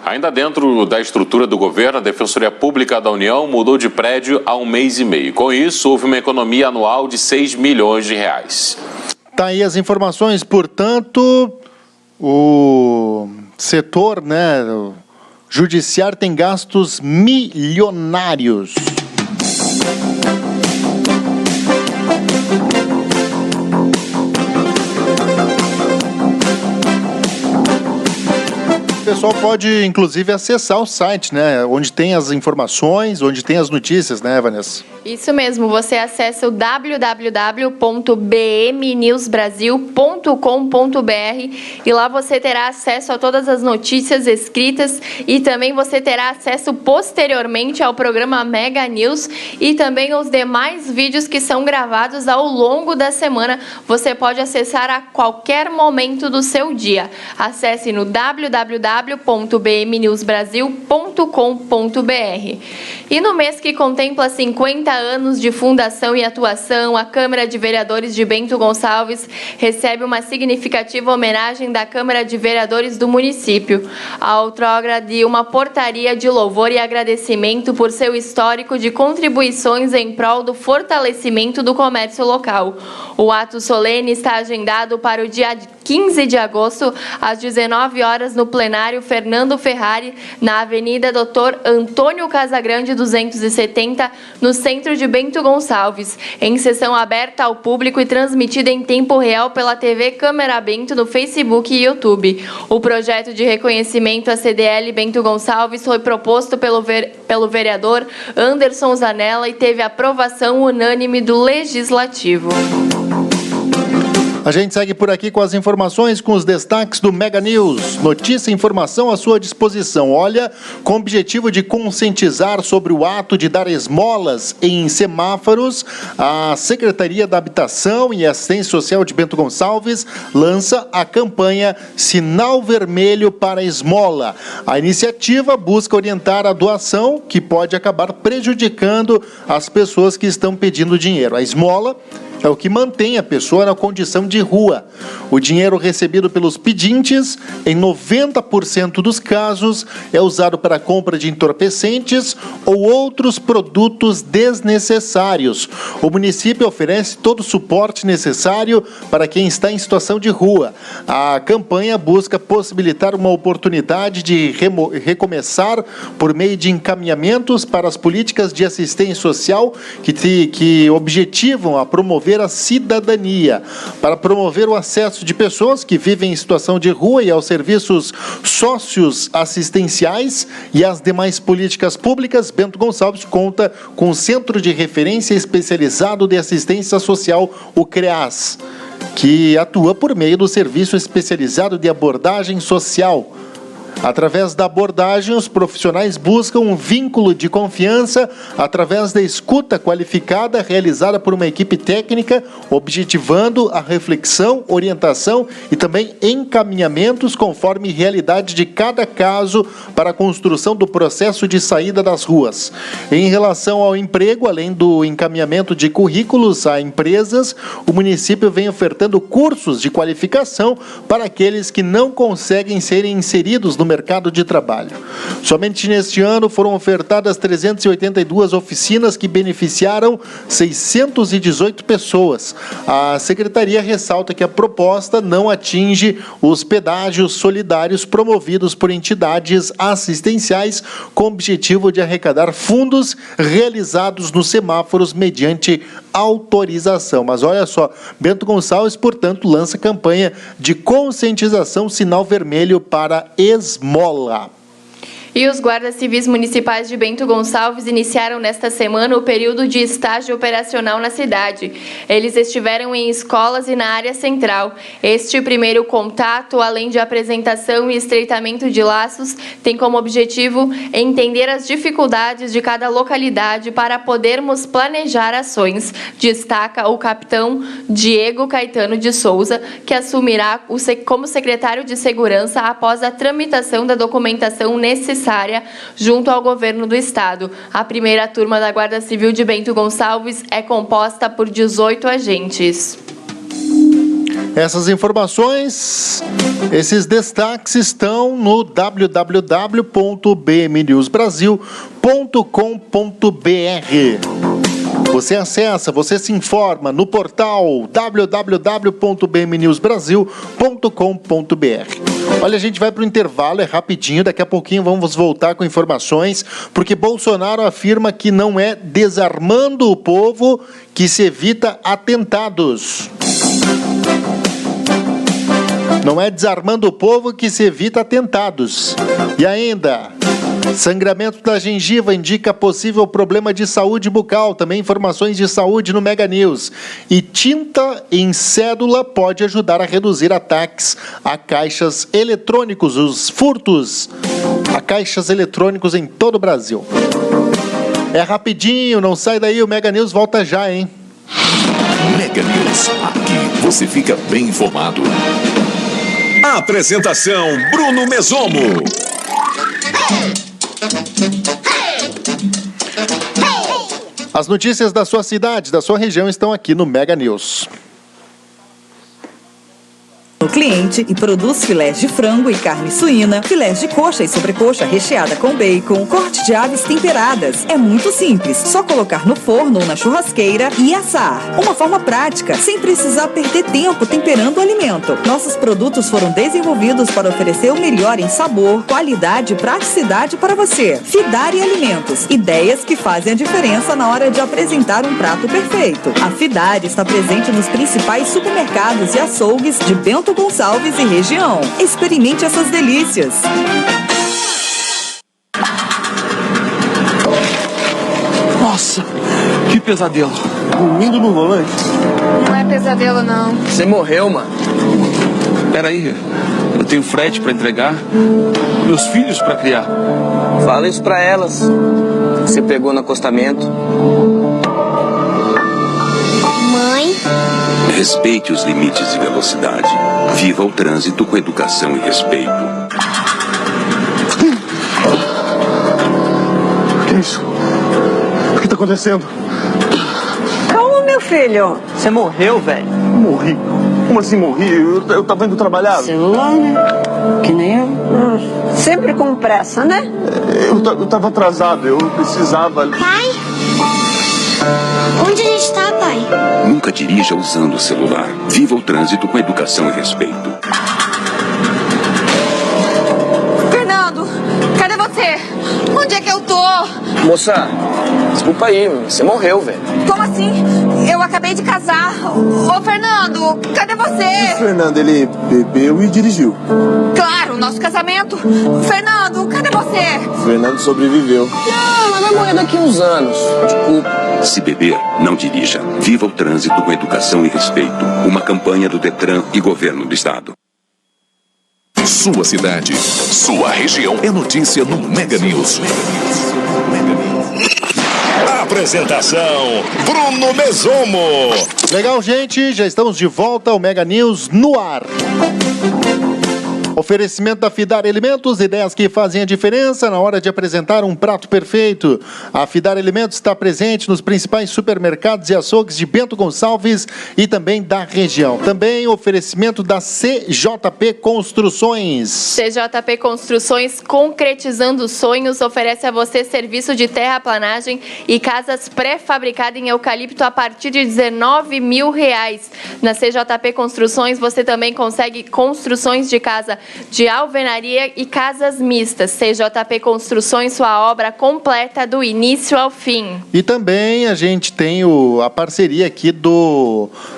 Ainda dentro da estrutura do governo, a Defensoria Pública da União mudou de prédio há 1 mês e meio. Com isso, houve uma economia anual de 6 milhões de reais. Tá aí as informações, portanto, o setor, o judiciário tem gastos milionários. O pessoal pode, inclusive, acessar o site, onde tem as informações, onde tem as notícias, Vanessa? Isso mesmo, você acessa o www.bmnewsbrasil.com.br e lá você terá acesso a todas as notícias escritas e também você terá acesso posteriormente ao programa Mega News e também os demais vídeos que são gravados ao longo da semana. Você pode acessar a qualquer momento do seu dia. Acesse no www.bmnewsbrasil.com.br. E no mês que contempla 50 anos de fundação e atuação, a Câmara de Vereadores de Bento Gonçalves recebe uma significativa homenagem da Câmara de Vereadores do município, a outorga de uma portaria de louvor e agradecimento por seu histórico de contribuições em prol do fortalecimento do comércio local. O ato solene está agendado para o dia 15 de agosto, às 19 horas, no plenário Fernando Ferrari, na Avenida Dr. Antônio Casagrande 270, no centro de Bento Gonçalves, em sessão aberta ao público e transmitida em tempo real pela TV Câmara Bento no Facebook e YouTube. O projeto de reconhecimento à CDL Bento Gonçalves foi proposto pelo vereador Anderson Zanella e teve aprovação unânime do Legislativo. A gente segue por aqui com as informações, com os destaques do Mega News. Notícia e informação à sua disposição. Olha, com o objetivo de conscientizar sobre o ato de dar esmolas em semáforos, a Secretaria da Habitação e Assistência Social de Bento Gonçalves lança a campanha Sinal Vermelho para Esmola. A iniciativa busca orientar a doação, que pode acabar prejudicando as pessoas que estão pedindo dinheiro. A esmola é o que mantém a pessoa na condição de rua. O dinheiro recebido pelos pedintes, em 90% dos casos, é usado para a compra de entorpecentes ou outros produtos desnecessários. O município oferece todo o suporte necessário para quem está em situação de rua. A campanha busca possibilitar uma oportunidade de recomeçar por meio de encaminhamentos para as políticas de assistência social que objetivam a promover a cidadania, para promover o acesso de pessoas que vivem em situação de rua e aos serviços socioassistenciais e às demais políticas públicas. Bento Gonçalves conta com o Centro de Referência Especializado de Assistência Social, o CREAS, que atua por meio do Serviço Especializado de Abordagem Social. Através da abordagem, os profissionais buscam um vínculo de confiança através da escuta qualificada realizada por uma equipe técnica, objetivando a reflexão, orientação e também encaminhamentos conforme realidade de cada caso para a construção do processo de saída das ruas. Em relação ao emprego, além do encaminhamento de currículos a empresas, o município vem ofertando cursos de qualificação para aqueles que não conseguem serem inseridos no mercado de trabalho. Somente neste ano foram ofertadas 382 oficinas que beneficiaram 618 pessoas. A Secretaria ressalta que a proposta não atinge os pedágios solidários promovidos por entidades assistenciais com o objetivo de arrecadar fundos realizados nos semáforos mediante autorização. Mas olha só, Bento Gonçalves, portanto, lança campanha de conscientização Sinal Vermelho para Esmola. E os guardas civis municipais de Bento Gonçalves iniciaram nesta semana o período de estágio operacional na cidade. Eles estiveram em escolas e na área central. Este primeiro contato, além de apresentação e estreitamento de laços, tem como objetivo entender as dificuldades de cada localidade para podermos planejar ações, destaca o capitão Diego Caetano de Souza, que assumirá como secretário de Segurança após a tramitação da documentação necessária junto ao governo do estado. A primeira turma da Guarda Civil de Bento Gonçalves é composta por 18 agentes. Essas informações, esses destaques estão no www.bmnewsbrasil.com.br. Você acessa, você se informa no portal www.bmnewsbrasil.com.br. Olha, a gente vai para o intervalo, é rapidinho, daqui a pouquinho vamos voltar com informações, porque Bolsonaro afirma que não é desarmando o povo que se evita atentados. Não é desarmando o povo que se evita atentados. E ainda, sangramento da gengiva indica possível problema de saúde bucal. Também informações de saúde no Mega News. E tinta em cédula pode ajudar a reduzir ataques a caixas eletrônicos, os furtos a caixas eletrônicos em todo o Brasil. É rapidinho, não sai daí, o Mega News volta já, hein? Mega News, aqui você fica bem informado. Apresentação Bruno Mesomo. As notícias da sua cidade, da sua região estão aqui no Mega News. O cliente e produz filés de frango e carne suína, filés de coxa e sobrecoxa recheada com bacon, corte de aves temperadas. É muito simples, só colocar no forno ou na churrasqueira e assar. Uma forma prática, sem precisar perder tempo temperando o alimento. Nossos produtos foram desenvolvidos para oferecer o melhor em sabor, qualidade e praticidade para você. Fidari Alimentos, ideias que fazem a diferença na hora de apresentar um prato perfeito. A Fidari está presente nos principais supermercados e açougues de Bento Gonçalves e região. Experimente essas delícias. Nossa, que pesadelo. Dormindo no volante? Não é pesadelo, não. Você morreu, mano. Peraí, eu tenho frete pra entregar, meus filhos pra criar. Fala isso pra elas. Você pegou no acostamento. Mãe? Respeite os limites de velocidade. Viva o trânsito com educação e respeito. O que é isso? O que tá acontecendo? Calma, meu filho. Você morreu, velho? Morri. Como assim morri? Eu tava indo trabalhar. Celular, né? Que nem eu. Sempre com pressa, né? Eu tava atrasado, eu precisava... Pai? Onde a gente tá, pai? Nunca dirija usando o celular. Viva o trânsito com educação e respeito. Fernando, cadê você? Onde é que eu tô? Moça, desculpa aí, você morreu, velho. Como assim? Eu acabei de casar. Ô, Fernando, cadê você? O Fernando, ele bebeu e dirigiu. Claro, nosso casamento. Fernando, cadê você? O Fernando sobreviveu. Não, ela vai morrer daqui uns anos. Desculpa. Se beber, não dirija. Viva o trânsito com educação e respeito. Uma campanha do Detran e Governo do Estado. Sua cidade, sua região é notícia no Mega News. Apresentação Bruno Mesomo. Legal, gente, já estamos de volta ao Mega News no ar. Oferecimento da Fidari Alimentos, ideias que fazem a diferença na hora de apresentar um prato perfeito. A Fidari Alimentos está presente nos principais supermercados e açougues de Bento Gonçalves e também da região. Também oferecimento da CJP Construções. CJP Construções, concretizando sonhos, oferece a você serviço de terraplanagem e casas pré-fabricadas em eucalipto a partir de R$19 mil. Na CJP Construções você também consegue construções de casa de alvenaria e casas mistas. CJP Construções, sua obra completa do início ao fim. E também a gente tem a parceria aqui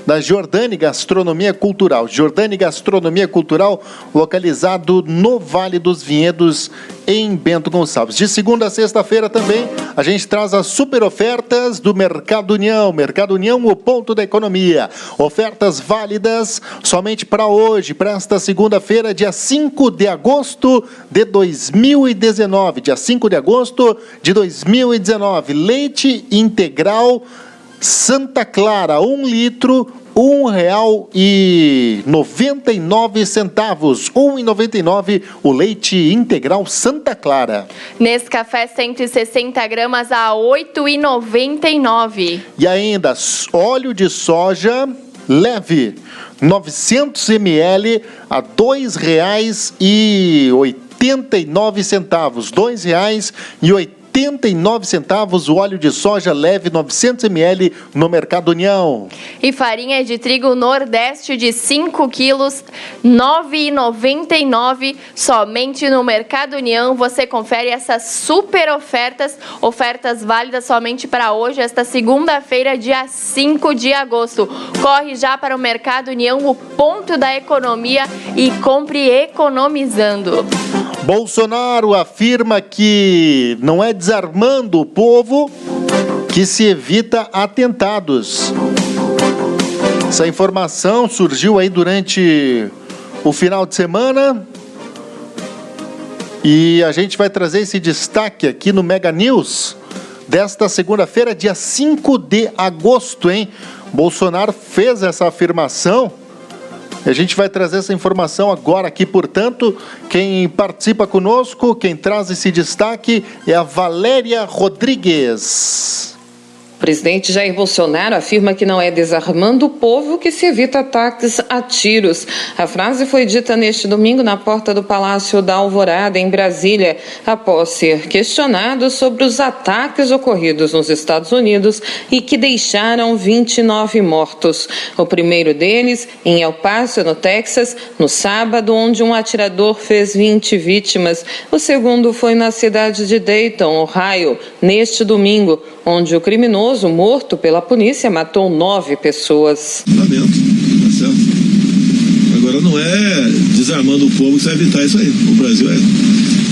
da Jordani Gastronomia Cultural. Jordani Gastronomia Cultural, localizado no Vale dos Vinhedos, em Bento Gonçalves. De segunda a sexta-feira também, a gente traz as super ofertas do Mercado União. Mercado União, o ponto da economia. Ofertas válidas somente para hoje, para esta segunda-feira, dia 5 de agosto de 2019. Dia 5 de agosto de 2019. Leite integral Santa Clara, 1 litro, R$ 1,99. R$ 1,99 o leite integral Santa Clara. Nescafé 160 gramas a R$ 8,99. E ainda óleo de soja leve, 900 ml a R$ 2,89. R$ 2,89 o óleo de soja leve 900 ml no Mercado União. E farinha de trigo Nordeste de 5 quilos, R$ 9,99 somente no Mercado União. Você confere essas super ofertas válidas somente para hoje, esta segunda-feira, dia 5 de agosto. Corre já para o Mercado União, o ponto da economia, e compre economizando. Bolsonaro afirma que não é desarmando o povo que se evita atentados. Essa informação surgiu aí durante o final de semana e a gente vai trazer esse destaque aqui no Mega News desta segunda-feira, dia 5 de agosto, hein? Bolsonaro fez essa afirmação. A gente vai trazer essa informação agora aqui, portanto, quem participa conosco, quem traz esse destaque é a Valéria Rodrigues. O presidente Jair Bolsonaro afirma que não é desarmando o povo que se evita ataques a tiros. A frase foi dita neste domingo na porta do Palácio da Alvorada, em Brasília, após ser questionado sobre os ataques ocorridos nos Estados Unidos e que deixaram 29 mortos. O primeiro deles, em El Paso, no Texas, no sábado, onde um atirador fez 20 vítimas. O segundo foi na cidade de Dayton, Ohio, neste domingo, onde o criminoso morto pela polícia matou 9 pessoas. Lamento, tá certo? Agora não é desarmando o povo que vai evitar isso aí. O Brasil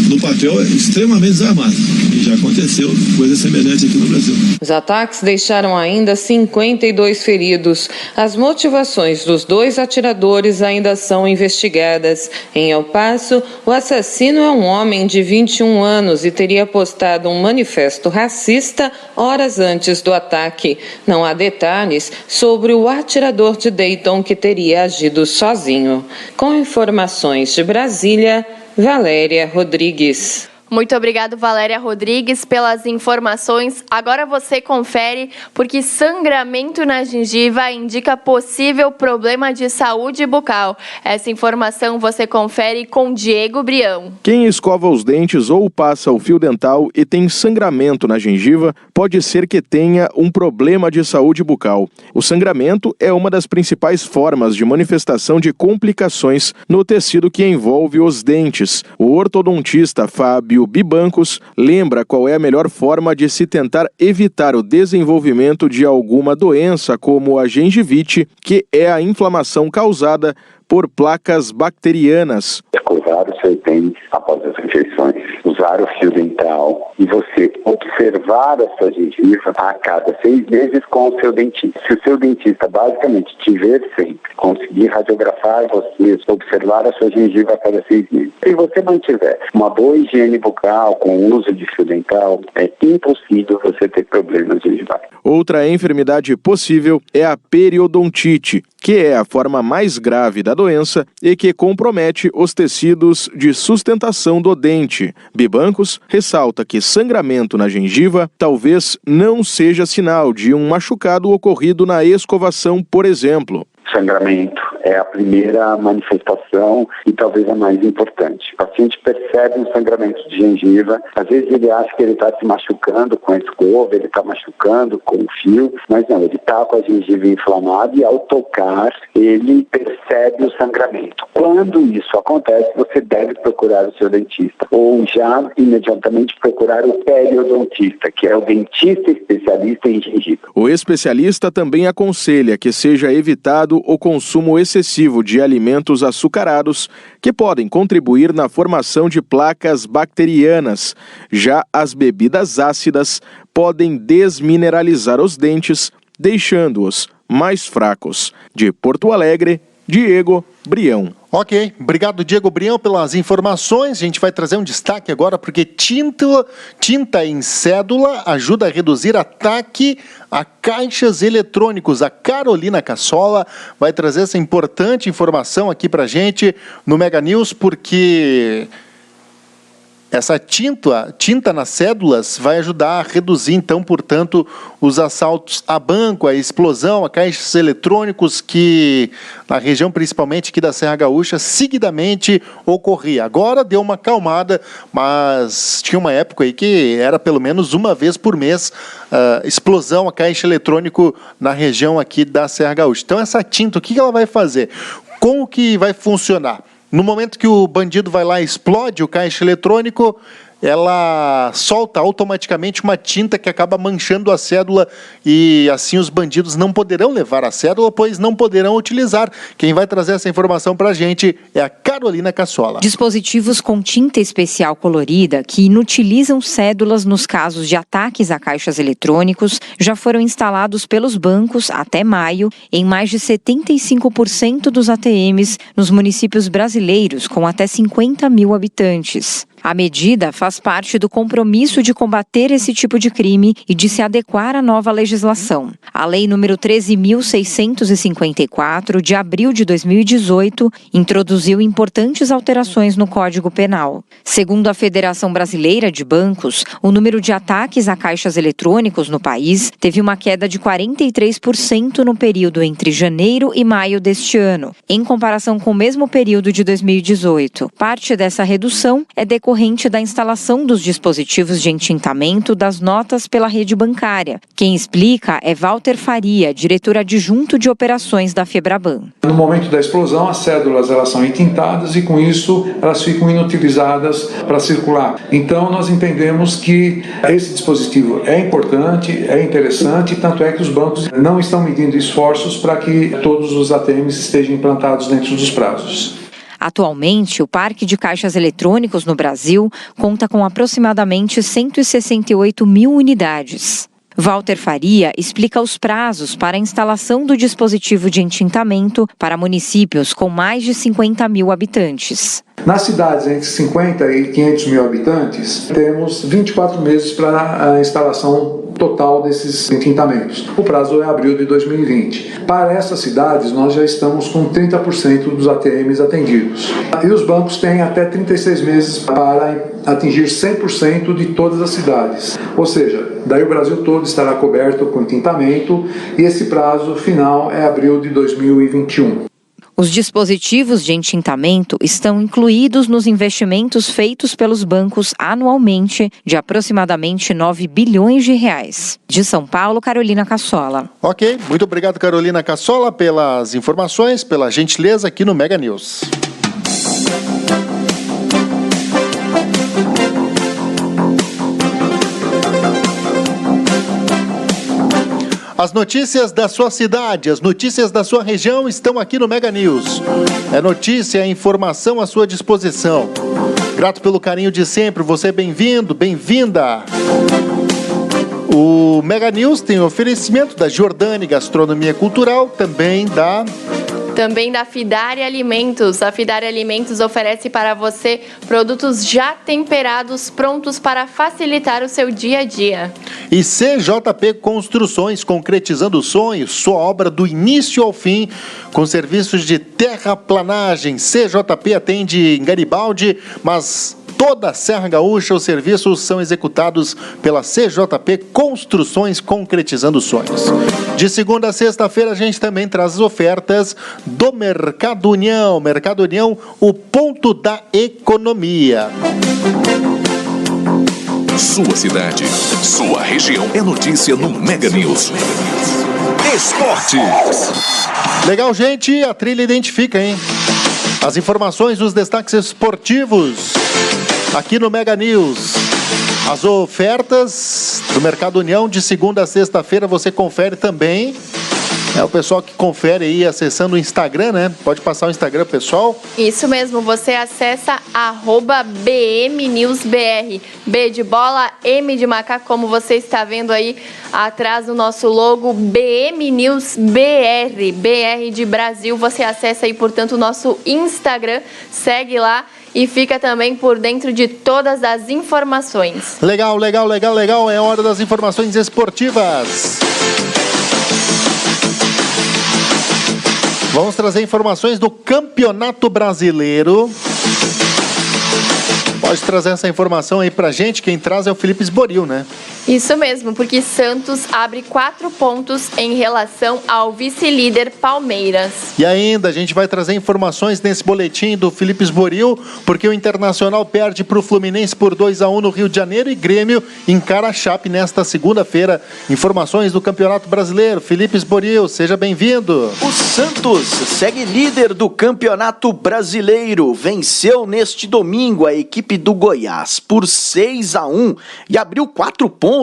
no papel, é extremamente desarmado. E já aconteceu coisa semelhante aqui no Brasil. Os ataques deixaram ainda 52 feridos. As motivações dos 2 atiradores ainda são investigadas. Em El Paso, o assassino é um homem de 21 anos e teria postado um manifesto racista horas antes do ataque. Não há detalhes sobre o atirador de Dayton que teria agido sozinho. Com informações de Brasília, Valéria Rodrigues. Muito obrigado, Valéria Rodrigues, pelas informações. Agora você confere, porque sangramento na gengiva indica possível problema de saúde bucal. Essa informação você confere com Diego Brião. Quem escova os dentes ou passa o fio dental e tem sangramento na gengiva, pode ser que tenha um problema de saúde bucal. O sangramento é uma das principais formas de manifestação de complicações no tecido que envolve os dentes. O ortodontista Fábio Bibancos lembra qual é a melhor forma de se tentar evitar o desenvolvimento de alguma doença como a gengivite, que é a inflamação causada por placas bacterianas. Escovar os seus dentes após as refeições, usar o fio dental e você observar a sua gengiva a cada 6 meses com o seu dentista. Se o seu dentista basicamente te ver sempre, conseguir radiografar você, observar a sua gengiva a cada 6 meses. Se você mantiver uma boa higiene bucal com o uso de fio dental, é impossível você ter problemas gengivais. Outra enfermidade possível é a periodontite, que é a forma mais grave da doença e que compromete os tecidos de sustentação do dente. Bibancos ressalta que sangramento na gengiva talvez não seja sinal de um machucado ocorrido na escovação, por exemplo. Sangramento é a primeira manifestação e talvez a mais importante. O paciente percebe um sangramento de gengiva, às vezes ele acha que ele está se machucando com a escova, ele está machucando com o fio, mas não, ele está com a gengiva inflamada e ao tocar ele percebe o sangramento. Quando isso acontece, você deve procurar o seu dentista ou já imediatamente procurar o periodontista, que é o dentista especialista em gengiva. O especialista também aconselha que seja evitado o consumo excessivo de alimentos açucarados, que podem contribuir na formação de placas bacterianas. Já as bebidas ácidas podem desmineralizar os dentes, deixando-os mais fracos. De Porto Alegre, Diego Brião. Ok, obrigado Diego Brião pelas informações. A gente vai trazer um destaque agora porque tinta em cédula ajuda a reduzir ataque a caixas eletrônicos. A Carolina Cassola vai trazer essa importante informação aqui pra gente no Mega News, porque essa tinta nas cédulas vai ajudar a reduzir, então, portanto, os assaltos a banco, a explosão, a caixas eletrônicos que, na região principalmente aqui da Serra Gaúcha, seguidamente ocorria. Agora deu uma acalmada, mas tinha uma época aí que era pelo menos uma vez por mês explosão a caixa eletrônico na região aqui da Serra Gaúcha. Então, essa tinta, o que ela vai fazer? Como que vai funcionar? No momento que o bandido vai lá e explode o caixa eletrônico, ela solta automaticamente uma tinta que acaba manchando a cédula e assim os bandidos não poderão levar a cédula, pois não poderão utilizar. Quem vai trazer essa informação para a gente é a Carolina Cassola. Dispositivos com tinta especial colorida que inutilizam cédulas nos casos de ataques a caixas eletrônicos já foram instalados pelos bancos até maio em mais de 75% dos ATMs nos municípios brasileiros com até 50 mil habitantes. A medida faz parte do compromisso de combater esse tipo de crime e de se adequar à nova legislação. A Lei nº 13.654, de abril de 2018, introduziu importantes alterações no Código Penal. Segundo a Federação Brasileira de Bancos, o número de ataques a caixas eletrônicos no país teve uma queda de 43% no período entre janeiro e maio deste ano, em comparação com o mesmo período de 2018. Parte dessa redução é decorrente da instalação dos dispositivos de entintamento das notas pela rede bancária. Quem explica é Walter Faria, diretor adjunto de operações da Febraban. No momento da explosão, as cédulas elas são entintadas e com isso elas ficam inutilizadas para circular. Então nós entendemos que esse dispositivo é importante, é interessante, tanto é que os bancos não estão medindo esforços para que todos os ATMs estejam implantados dentro dos prazos. Atualmente, o parque de caixas eletrônicos no Brasil conta com aproximadamente 168 mil unidades. Walter Faria explica os prazos para a instalação do dispositivo de entintamento para municípios com mais de 50 mil habitantes. Nas cidades entre 50 e 500 mil habitantes, temos 24 meses para a instalação total desses entintamentos. O prazo é abril de 2020. Para essas cidades, nós já estamos com 30% dos ATMs atendidos. E os bancos têm até 36 meses para atingir 100% de todas as cidades. Ou seja, daí o Brasil todo estará coberto com entintamento e esse prazo final é abril de 2021. Os dispositivos de entintamento estão incluídos nos investimentos feitos pelos bancos anualmente de aproximadamente 9 bilhões de reais. De São Paulo, Carolina Cassola. Ok, muito obrigado, Carolina Cassola, pelas informações, pela gentileza aqui no Mega News. As notícias da sua cidade, as notícias da sua região estão aqui no Mega News. É notícia, é informação à sua disposição. Grato pelo carinho de sempre, você é bem-vindo, bem-vinda. O Mega News tem oferecimento da Jordani Gastronomia Cultural, também da Fidari Alimentos. A Fidari Alimentos oferece para você produtos já temperados, prontos para facilitar o seu dia a dia. E CJP Construções, concretizando sonhos, sua obra do início ao fim, com serviços de terraplanagem. CJP atende em Garibaldi, mas toda a Serra Gaúcha, os serviços são executados pela CJP Construções, concretizando sonhos. De segunda a sexta-feira, a gente também traz as ofertas do Mercado União. Mercado União, o ponto da economia. Sua cidade, sua região é notícia no Mega News. Esportes. Legal, gente, a trilha identifica, hein? As informações dos destaques esportivos aqui no Mega News. As ofertas do Mercado União de segunda a sexta-feira você confere também. É o pessoal que confere aí acessando o Instagram, né? Pode passar o Instagram, pessoal. Isso mesmo, você acessa @BMNewsBR. B de bola, M de macaco, como você está vendo aí atrás do nosso logo, BMNewsBR, BR de Brasil. Você acessa aí, portanto, o nosso Instagram, segue lá e fica também por dentro de todas as informações. Legal, legal, legal, legal. É hora das informações esportivas. Vamos trazer informações do Campeonato Brasileiro. Pode trazer essa informação aí pra gente. Quem traz é o Felipe Esboril, né? Isso mesmo, porque Santos abre 4 pontos em relação ao vice-líder Palmeiras. E ainda, a gente vai trazer informações nesse boletim do Felipe Esboril, porque o Internacional perde para o Fluminense por 2-1 no Rio de Janeiro e Grêmio encara a Chape nesta segunda-feira. Informações do Campeonato Brasileiro. Felipe Esboril, seja bem-vindo. O Santos segue líder do Campeonato Brasileiro. Venceu neste domingo a equipe do Goiás por 6-1 e abriu 4 pontos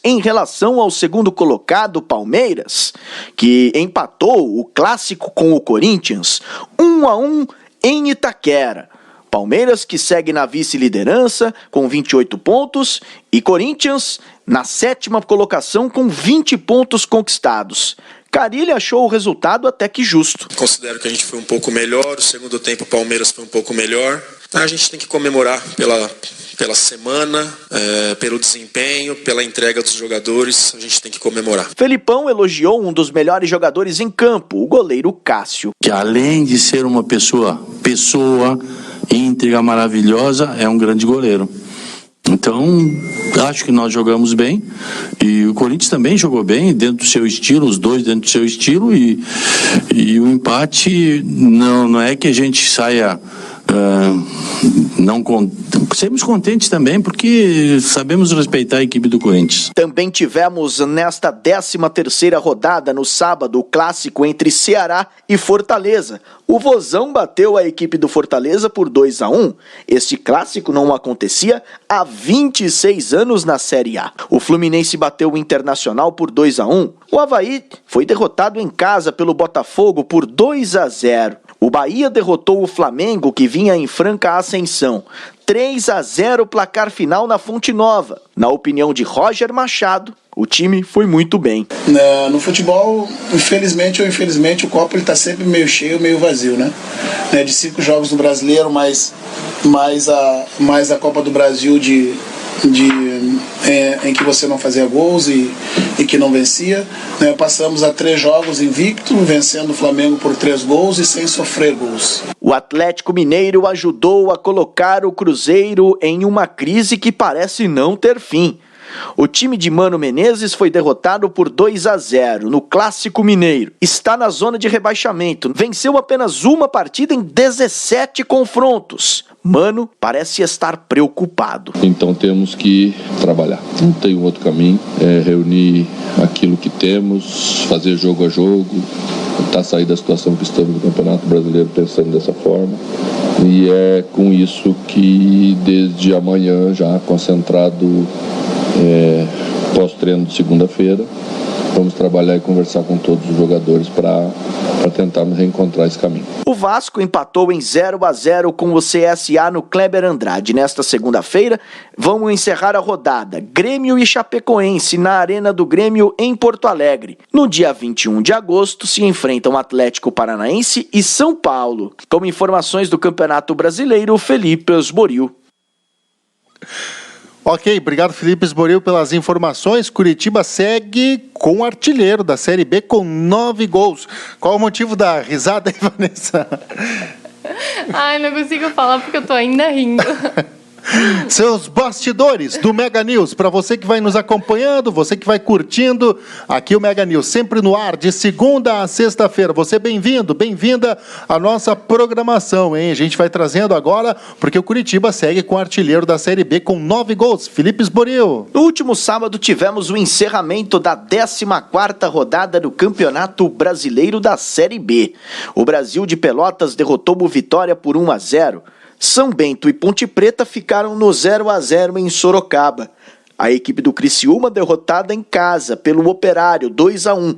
em relação ao segundo colocado, Palmeiras, que empatou o clássico com o Corinthians 1-1 em Itaquera. Palmeiras que segue na vice-liderança com 28 pontos e Corinthians na 7ª colocação com 20 pontos conquistados. Carilli achou o resultado até que justo. Considero que a gente foi um pouco melhor, o segundo tempo o Palmeiras foi um pouco melhor. A gente tem que comemorar pela semana, pelo desempenho, pela entrega dos jogadores, a gente tem que comemorar. Felipão elogiou um dos melhores jogadores em campo, o goleiro Cássio. Que além de ser uma pessoa íntegra, maravilhosa, é um grande goleiro. Então, acho que nós jogamos bem e o Corinthians também jogou bem dentro do seu estilo, os dois dentro do seu estilo e o empate não é que a gente saia sermos contentes também porque sabemos respeitar a equipe do Corinthians. Também tivemos nesta 13ª rodada no sábado o clássico entre Ceará e Fortaleza. O Vozão bateu a equipe do Fortaleza por 2-1. Este clássico não acontecia há 26 anos na Série A. O Fluminense bateu o Internacional por 2-1. O Avaí foi derrotado em casa pelo Botafogo por 2-0. O Bahia derrotou o Flamengo, que vinha em franca ascensão. 3-0 placar final na Fonte Nova. Na opinião de Roger Machado, o time foi muito bem. No futebol, infelizmente ou infelizmente, o copo está sempre meio cheio, meio vazio, né? De 5 jogos no Brasileiro, mais a Copa do Brasil em que você não fazia gols e que não vencia, né? Passamos a 3 jogos invicto, vencendo o Flamengo por 3 gols e sem sofrer gols. O Atlético Mineiro ajudou a colocar o Cruzeiro em uma crise que parece não ter fim. O time de Mano Menezes foi derrotado por 2-0 no Clássico Mineiro. Está na zona de rebaixamento. Venceu apenas uma partida em 17 confrontos. Mano parece estar preocupado. Então temos que trabalhar. Não tem outro caminho. Reunir aquilo que temos, fazer jogo a jogo, tentar sair da situação que estamos no Campeonato Brasileiro pensando dessa forma. E é com isso que desde amanhã, já concentrado pós-treino de segunda-feira, vamos trabalhar e conversar com todos os jogadores para tentarmos reencontrar esse caminho. O Vasco empatou em 0-0 com o CSA no Kleber Andrade. Nesta segunda-feira, vamos encerrar a rodada Grêmio e Chapecoense na Arena do Grêmio em Porto Alegre. No dia 21 de agosto, se enfrentam Atlético Paranaense e São Paulo. Com informações do Campeonato Brasileiro, Felipe Esboril. Ok, obrigado Felipe Esboril pelas informações. Curitiba segue com o artilheiro da Série B com 9 gols. Qual o motivo da risada aí, Vanessa? Ai, não consigo falar porque eu tô ainda rindo. Seus bastidores do Mega News, para você que vai nos acompanhando, você que vai curtindo, aqui o Mega News, sempre no ar, de segunda a sexta-feira. Você bem-vindo, bem-vinda à nossa programação, hein? A gente vai trazendo agora, porque o Curitiba segue com o artilheiro da Série B com 9 gols, Felipe Esboril. No último sábado tivemos o encerramento da 14ª rodada do Campeonato Brasileiro da Série B. O Brasil de Pelotas derrotou o Vitória por 1-0. São Bento e Ponte Preta ficaram no 0-0 em Sorocaba. A equipe do Criciúma derrotada em casa pelo Operário 2-1.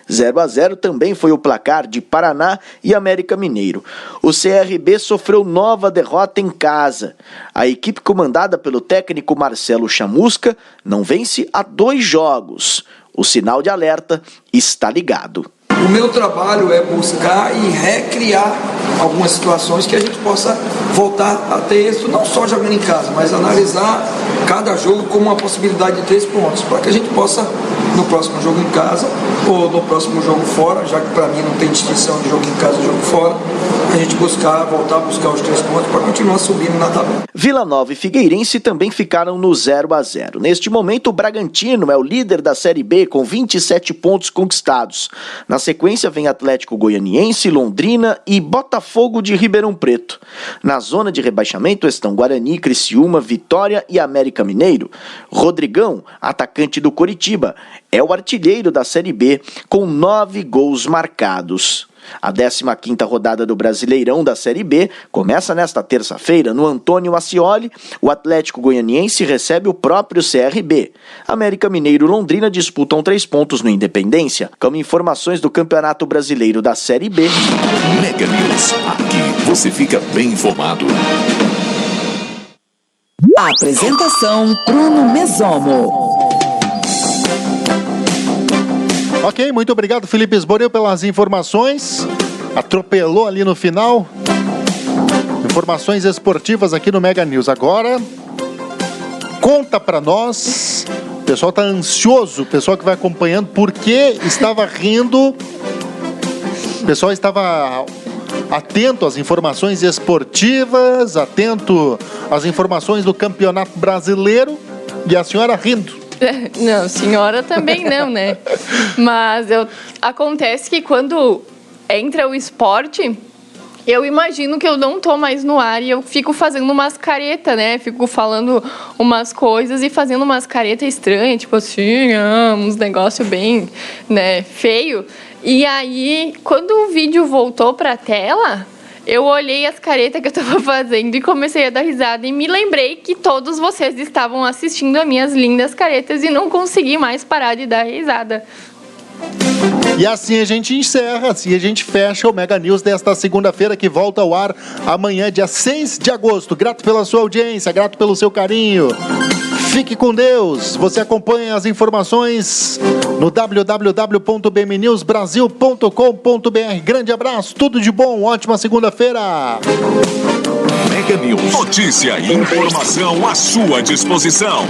0-0 também foi o placar de Paraná e América Mineiro. O CRB sofreu nova derrota em casa. A equipe comandada pelo técnico Marcelo Chamusca não vence há 2 jogos. O sinal de alerta está ligado. O meu trabalho é buscar e recriar algumas situações que a gente possa voltar a ter êxito, não só jogando em casa, mas analisar cada jogo como uma possibilidade de 3 pontos, para que a gente possa, no próximo jogo em casa ou no próximo jogo fora, já que para mim não tem distinção de jogo em casa e jogo fora, a gente voltar a buscar os 3 pontos para continuar subindo na tabela. Vila Nova e Figueirense também ficaram no 0-0. Neste momento, o Bragantino é o líder da Série B com 27 pontos conquistados. Na sequência vem Atlético Goianiense, Londrina e Botafogo de Ribeirão Preto. Na zona de rebaixamento estão Guarani, Criciúma, Vitória e América Mineiro. Rodrigão, atacante do Coritiba, é o artilheiro da Série B com 9 gols marcados. A 15ª rodada do Brasileirão da Série B começa nesta terça-feira no Antônio Ascioli. O Atlético Goianiense recebe o próprio CRB. América Mineiro e Londrina disputam 3 pontos no Independência. Com informações do Campeonato Brasileiro da Série B. Mega News. Aqui você fica bem informado. Apresentação Bruno Mesomo. Ok, muito obrigado, Felipe Esboril, pelas informações. Atropelou ali no final. Informações esportivas aqui no Mega News. Agora, conta pra nós. O pessoal tá ansioso, o pessoal que vai acompanhando, porque estava rindo. O pessoal estava atento às informações esportivas, atento às informações do Campeonato Brasileiro, e a senhora rindo. Não, senhora também não, né? Mas acontece que quando entra o esporte, eu imagino que eu não tô mais no ar e eu fico fazendo umas caretas, né? Fico falando umas coisas e fazendo umas caretas estranhas, tipo assim, uns negócios bem, né, feio. E aí, quando o vídeo voltou pra tela, eu olhei as caretas que eu tava fazendo e comecei a dar risada e me lembrei que todos vocês estavam assistindo as minhas lindas caretas e não consegui mais parar de dar risada. E assim a gente encerra, assim a gente fecha o Mega News desta segunda-feira, que volta ao ar amanhã, dia 6 de agosto. Grato pela sua audiência, grato pelo seu carinho. Fique com Deus. Você acompanha as informações no www.bmnewsbrasil.com.br. Grande abraço, tudo de bom, ótima segunda-feira. Mega News. Notícia e informação à sua disposição.